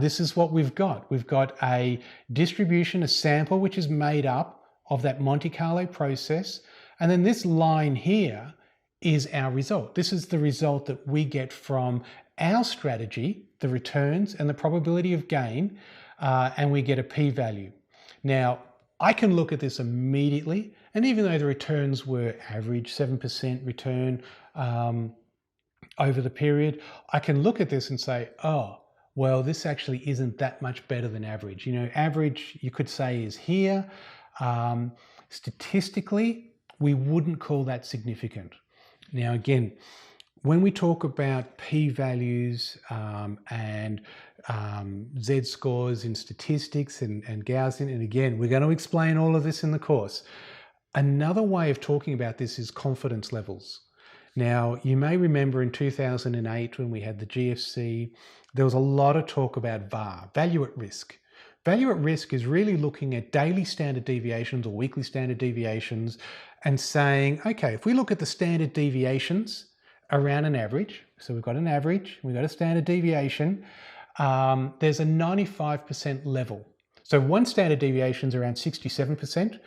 this is what we've got. We've got a distribution, a sample, which is made up of that Monte Carlo process. And then this line here is our result. This is the result that we get from our strategy, the returns and the probability of gain, and we get a p-value. Now, I can look at this immediately, and even though the returns were average, 7% return, over the period, I can look at this and say, oh, well, this actually isn't that much better than average. You know, average, you could say, is here. Statistically, we wouldn't call that significant. Now, again, when we talk about p-values and z-scores in statistics and Gaussian, and again, we're going to explain all of this in the course. Another way of talking about this is confidence levels. Now, you may remember in 2008 when we had the GFC, there was a lot of talk about VAR, value at risk. Value at risk is really looking at daily standard deviations or weekly standard deviations and saying, okay, if we look at the standard deviations around an average, so we've got an average, we've got a standard deviation, there's a 95% level. So one standard deviation is around 67%,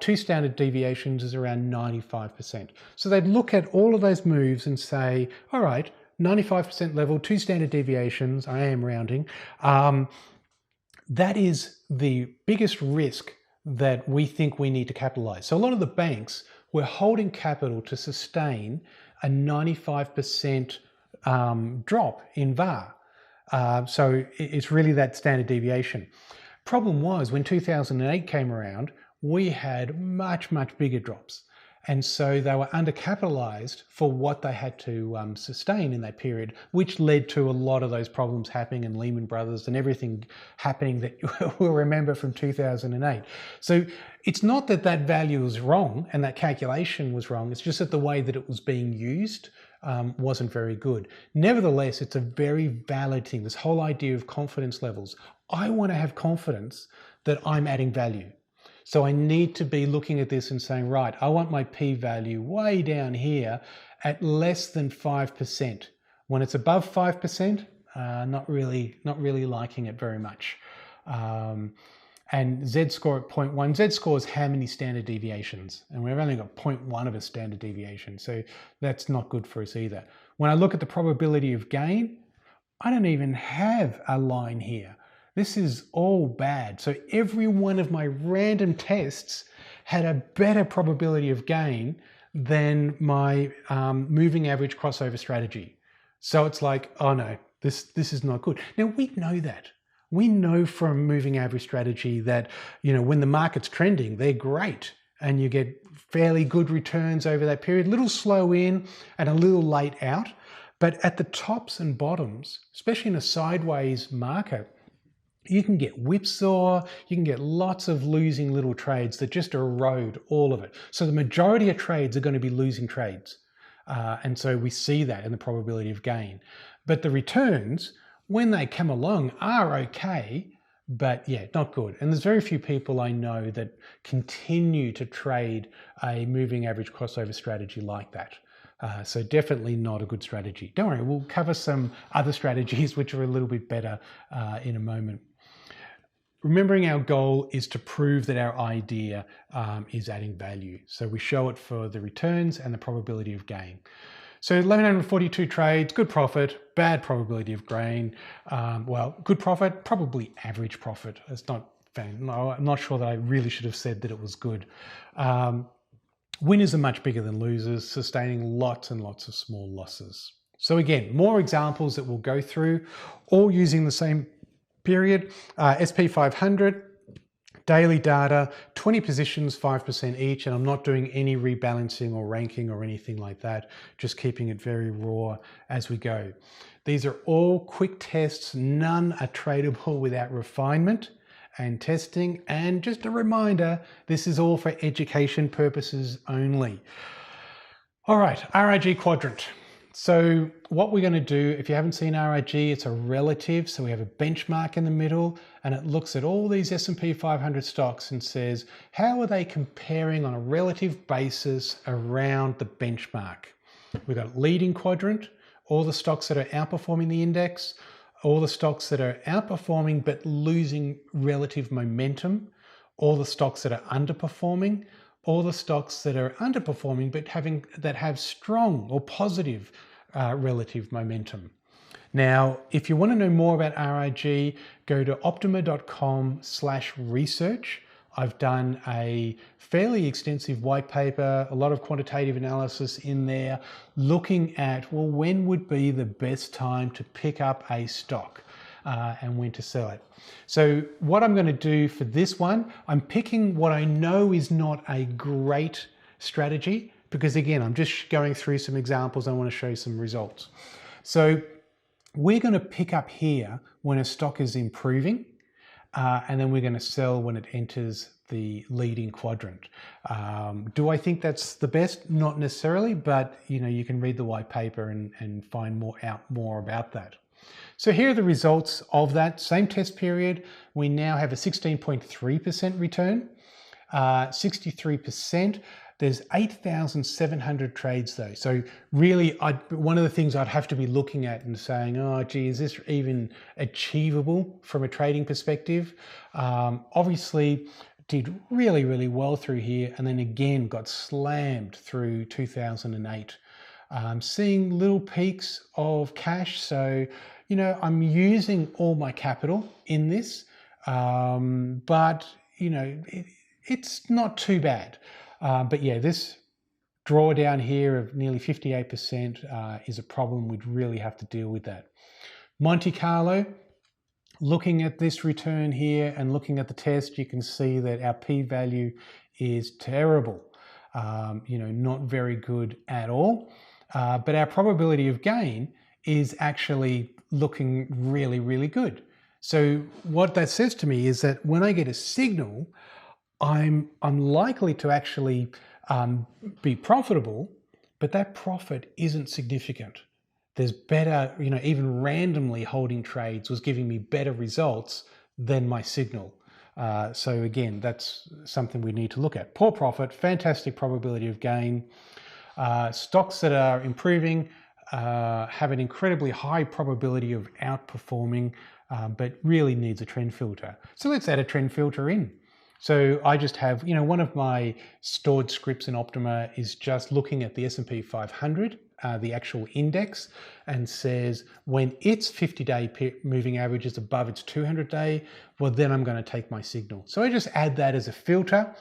two standard deviations is around 95%. So they'd look at all of those moves and say, all right, 95% level, two standard deviations, I am rounding, that is the biggest risk that we think we need to capitalize. So a lot of the banks were holding capital to sustain a 95% drop in VAR. So it's really that standard deviation. Problem was, when 2008 came around, we had much, much bigger drops. And so they were undercapitalized for what they had to sustain in that period, which led to a lot of those problems happening and Lehman Brothers and everything happening that we'll remember from 2008. So it's not that that value was wrong and that calculation was wrong. It's just that the way that it was being used wasn't very good. Nevertheless, it's a very valid thing, this whole idea of confidence levels. I want to have confidence that I'm adding value. So I need to be looking at this and saying, right, I want my p-value way down here at less than 5%. When it's above 5%, not really liking it very much. And z-score at 0.1. Z-score is how many standard deviations, and we've only got 0.1 of a standard deviation, so that's not good for us either. When I look at the probability of gain, I don't even have a line here. This is all bad. So every one of my random tests had a better probability of gain than my moving average crossover strategy. So it's like, oh no, this is not good. Now we know that. We know from moving average strategy that, you know, when the market's trending, they're great and you get fairly good returns over that period, a little slow in and a little late out. But at the tops and bottoms, especially in a sideways market, you can get whipsaw, you can get lots of losing little trades that just erode all of it. So the majority of trades are going to be losing trades. And so we see that in the probability of gain. But the returns, when they come along, are okay, but yeah, not good. And there's very few people I know that continue to trade a moving average crossover strategy like that. So definitely not a good strategy. Don't worry, we'll cover some other strategies which are a little bit better in a moment. Remembering our goal is to prove that our idea is adding value. So we show it for the returns and the probability of gain. So 1,142 trades, good profit, bad probability of gain. Well, good profit, probably average profit. It's not, no, I'm not sure that I really should have said that it was good. Winners are much bigger than losers, sustaining lots and lots of small losses. So again, more examples that we'll go through, all using the same period. SP500, daily data, 20 positions, 5% each, and I'm not doing any rebalancing or ranking or anything like that, just keeping it very raw as we go. These are all quick tests, none are tradable without refinement and testing. And just a reminder, this is all for education purposes only. All right, RIG quadrant. So what we're going to do, if you haven't seen RIG, it's a relative. So we have a benchmark in the middle and it looks at all these S&P 500 stocks and says, how are they comparing on a relative basis around the benchmark? We've got leading quadrant, all the stocks that are outperforming the index, all the stocks that are outperforming but losing relative momentum, all the stocks that are underperforming, all the stocks that are underperforming but have strong or positive relative momentum. Now, if you want to know more about RIG, go to optuma.com/research. I've done a fairly extensive white paper, a lot of quantitative analysis in there, looking at, well, when would be the best time to pick up a stock and when to sell it. So what I'm going to do for this one, I'm picking what I know is not a great strategy, because again, I'm just going through some examples. I want to show you some results. So we're going to pick up here when a stock is improving, and then we're going to sell when it enters the leading quadrant. Do I think that's the best? Not necessarily, but you can read the white paper and find more about that. So here are the results of that same test period. We now have a 16.3% return, 63%. There's 8,700 trades though. So really, one of the things I'd have to be looking at and saying, oh gee, is this even achievable from a trading perspective? Obviously, did really, really well through here, and then again got slammed through 2008. Seeing little peaks of cash. So, I'm using all my capital in this, but it's not too bad. But yeah, this drawdown here of nearly 58% is a problem. We'd really have to deal with that. Monte Carlo, looking at this return here and looking at the test, you can see that our p-value is terrible. not very good at all. But our probability of gain is actually looking really, really good. So what that says to me is that when I get a signal, I'm likely to actually be profitable, but that profit isn't significant. There's better, even randomly holding trades was giving me better results than my signal. So again, that's something we need to look at. Poor profit, fantastic probability of gain. Stocks that are improving have an incredibly high probability of outperforming, but really needs a trend filter. So let's add a trend filter in. So I just have, one of my stored scripts in Optuma is just looking at the S&P 500, the actual index, and says when its 50-day moving average is above its 200-day, well, then I'm going to take my signal. So I just add that as a filter,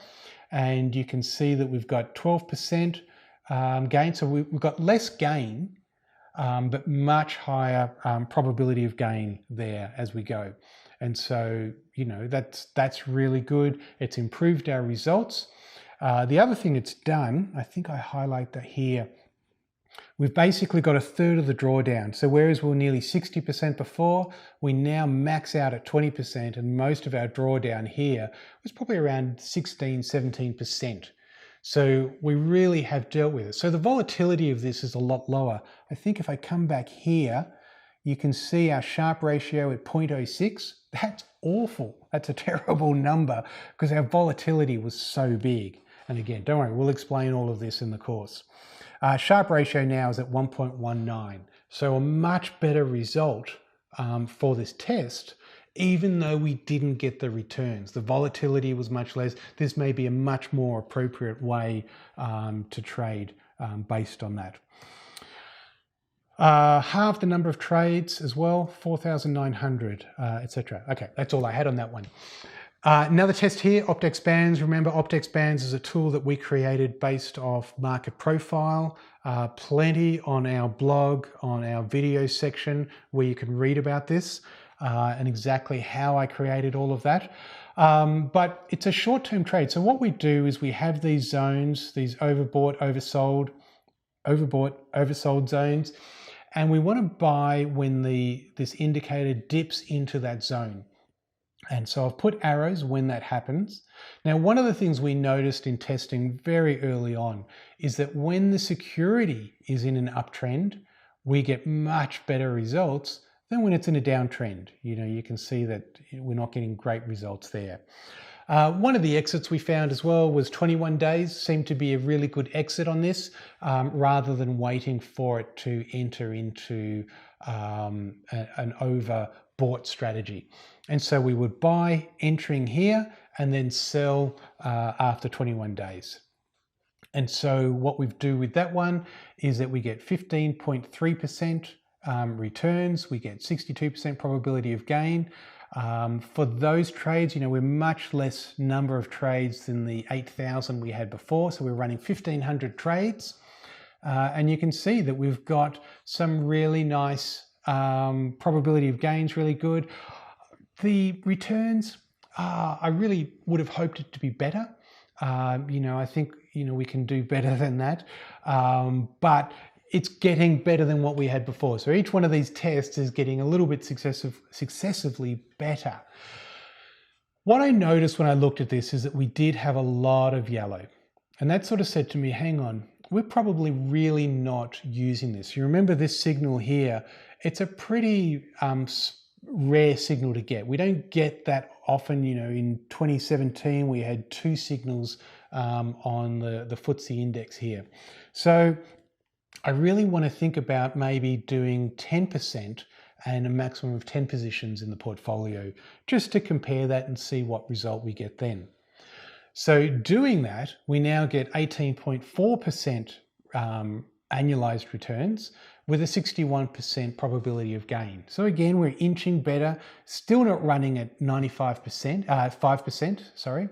and you can see that we've got 12% gain. So we've got less gain, but much higher probability of gain there as we go. And so, that's really good. It's improved our results. The other thing it's done, I think I highlight that here, we've basically got a third of the drawdown. So whereas we were nearly 60% before, we now max out at 20%, and most of our drawdown here was probably around 16, 17%. So we really have dealt with it. So the volatility of this is a lot lower. I think if I come back here, you can see our Sharpe ratio at 0.06. That's awful. That's a terrible number because our volatility was so big. And again, don't worry, we'll explain all of this in the course. Sharpe ratio now is at 1.19. So a much better result for this test, even though we didn't get the returns. The volatility was much less. This may be a much more appropriate way to trade based on that. Half the number of trades as well, 4,900, etc. Okay, that's all I had on that one. Another test here, OptXpands. Remember, OptXpands is a tool that we created based off market profile. Plenty on our blog, on our video section, where you can read about this and exactly how I created all of that. But it's a short-term trade. So what we do is we have these zones, these overbought, oversold zones, and we want to buy when this indicator dips into that zone. And so I've put arrows when that happens. Now, one of the things we noticed in testing very early on is that when the security is in an uptrend, we get much better results than when it's in a downtrend. You can see that we're not getting great results there. One of the exits we found as well was 21 days seemed to be a really good exit on this, rather than waiting for it to enter into an overbought strategy. And so we would buy entering here and then sell after 21 days. And so what we do with that one is that we get 15.3% returns, we get 62% probability of gain. For those trades, we're much less number of trades than the 8,000 we had before. So we're running 1,500 trades. And you can see that we've got some really nice probability of gains, really good. The returns, I really would have hoped it to be better. I think, we can do better than that. But it's getting better than what we had before. So each one of these tests is getting a little bit successively better. What I noticed when I looked at this is that we did have a lot of yellow. And that sort of said to me, hang on, we're probably really not using this. You remember this signal here, it's a pretty rare signal to get. We don't get that often. In 2017, we had 2 signals on the FTSE index here. So I really want to think about maybe doing 10% and a maximum of 10 positions in the portfolio, just to compare that and see what result we get then. So doing that, we now get 18.4% annualized returns with a 61% probability of gain. So again, we're inching better, still not running at 5%, sorry.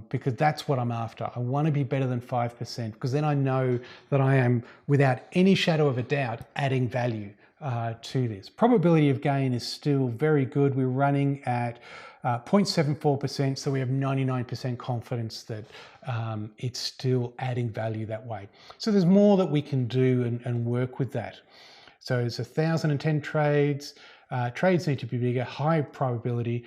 Because that's what I'm after. I want to be better than 5% because then I know that I am, without any shadow of a doubt, adding value to this. Probability of gain is still very good. We're running at 0.74%, so we have 99% confidence that it's still adding value that way. So there's more that we can do and work with that. So it's 1,010 trades. Trades need to be bigger, high probability.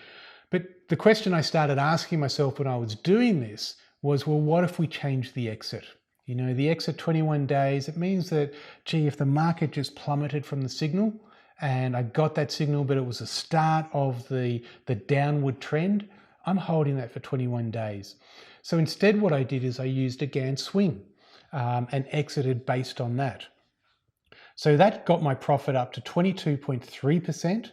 But the question I started asking myself when I was doing this was, well, what if we change the exit? You know, the exit 21 days, it means that, gee, if the market just plummeted from the signal and I got that signal, but it was the start of the downward trend, I'm holding that for 21 days. So instead what I did is I used a Gantt swing and exited based on that. So that got my profit up to 22.3%,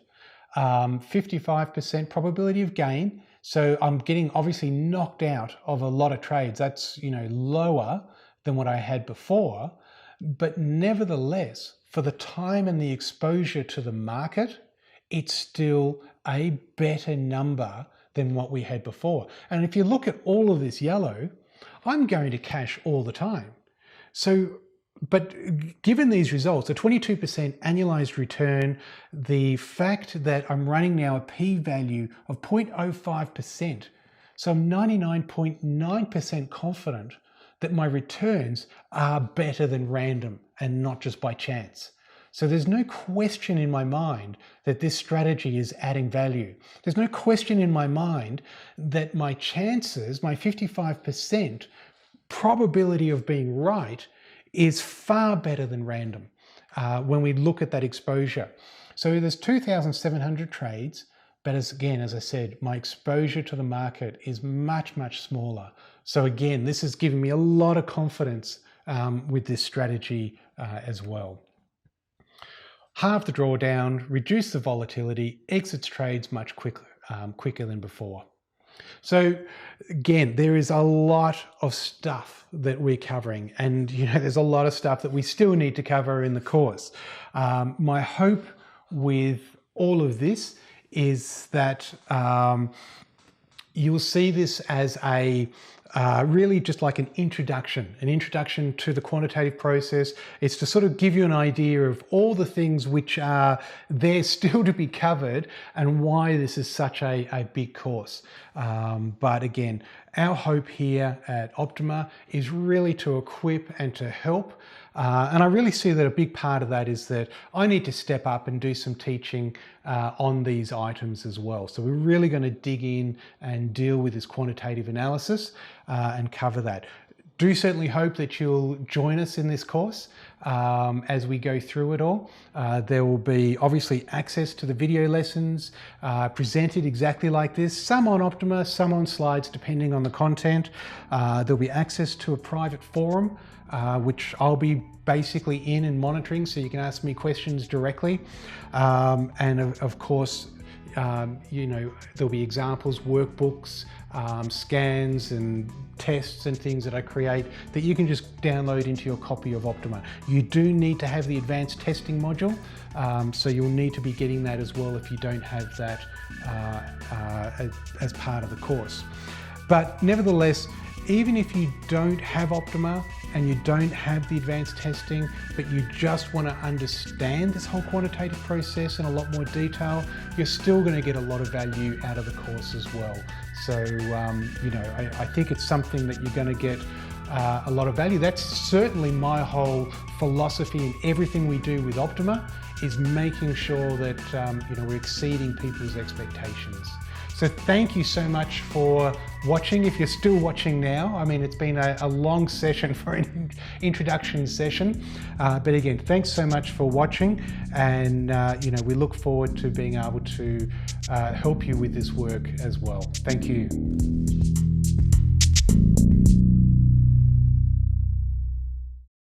55% probability of gain. So I'm getting obviously knocked out of a lot of trades. That's, you know, lower than what I had before, but nevertheless, for the time and the exposure to the market, it's still a better number than what we had before. And if you look at all of this yellow, I'm going to cash all the time. So, but given these results, the 22% annualized return, the fact that I'm running now a p-value of 0.05%, so I'm 99.9% confident that my returns are better than random and not just by chance. So there's no question in my mind that this strategy is adding value. There's no question in my mind that my chances, my 55% probability of being right, is far better than random when we look at that exposure. So there's 2,700 trades, but as I said, my exposure to the market is much, much smaller. So again, this is giving me a lot of confidence with this strategy as well. Halve the drawdown, reduce the volatility, exits trades much quicker than before. So again, there is a lot of stuff that we're covering, and you know, there's a lot of stuff that we still need to cover in the course. My hope with all of this is that you'll see this as a really just like an introduction to the quantitative process. It's to sort of give you an idea of all the things which are there still to be covered and why this is such a big course. But again, our hope here at Optuma is really to equip and to help. And I really see that a big part of that is that I need to step up and do some teaching on these items as well. So we're really going to dig in and deal with this quantitative analysis and cover that. Do certainly hope that you'll join us in this course as we go through it all. There will be obviously access to the video lessons presented exactly like this, some on Optuma, some on slides, depending on the content. There'll be access to a private forum, which I'll be basically in and monitoring, so you can ask me questions directly. And of course, you know, there'll be examples, workbooks, scans and tests and things that I create that you can just download into your copy of Optuma. You do need to have the advanced testing module, so you'll need to be getting that as well if you don't have that as part of the course. But nevertheless, even if you don't have Optuma and you don't have the advanced testing, but you just want to understand this whole quantitative process in a lot more detail, you're still going to get a lot of value out of the course as well. So, you know, I think it's something that you're going to get a lot of value. That's certainly my whole philosophy in everything we do with Optuma, is making sure that, you know, we're exceeding people's expectations. So thank you so much for watching. If you're still watching now, I mean, it's been a long session for an introduction session. But again, thanks so much for watching. And, you know, we look forward to being able to help you with this work as well. Thank you.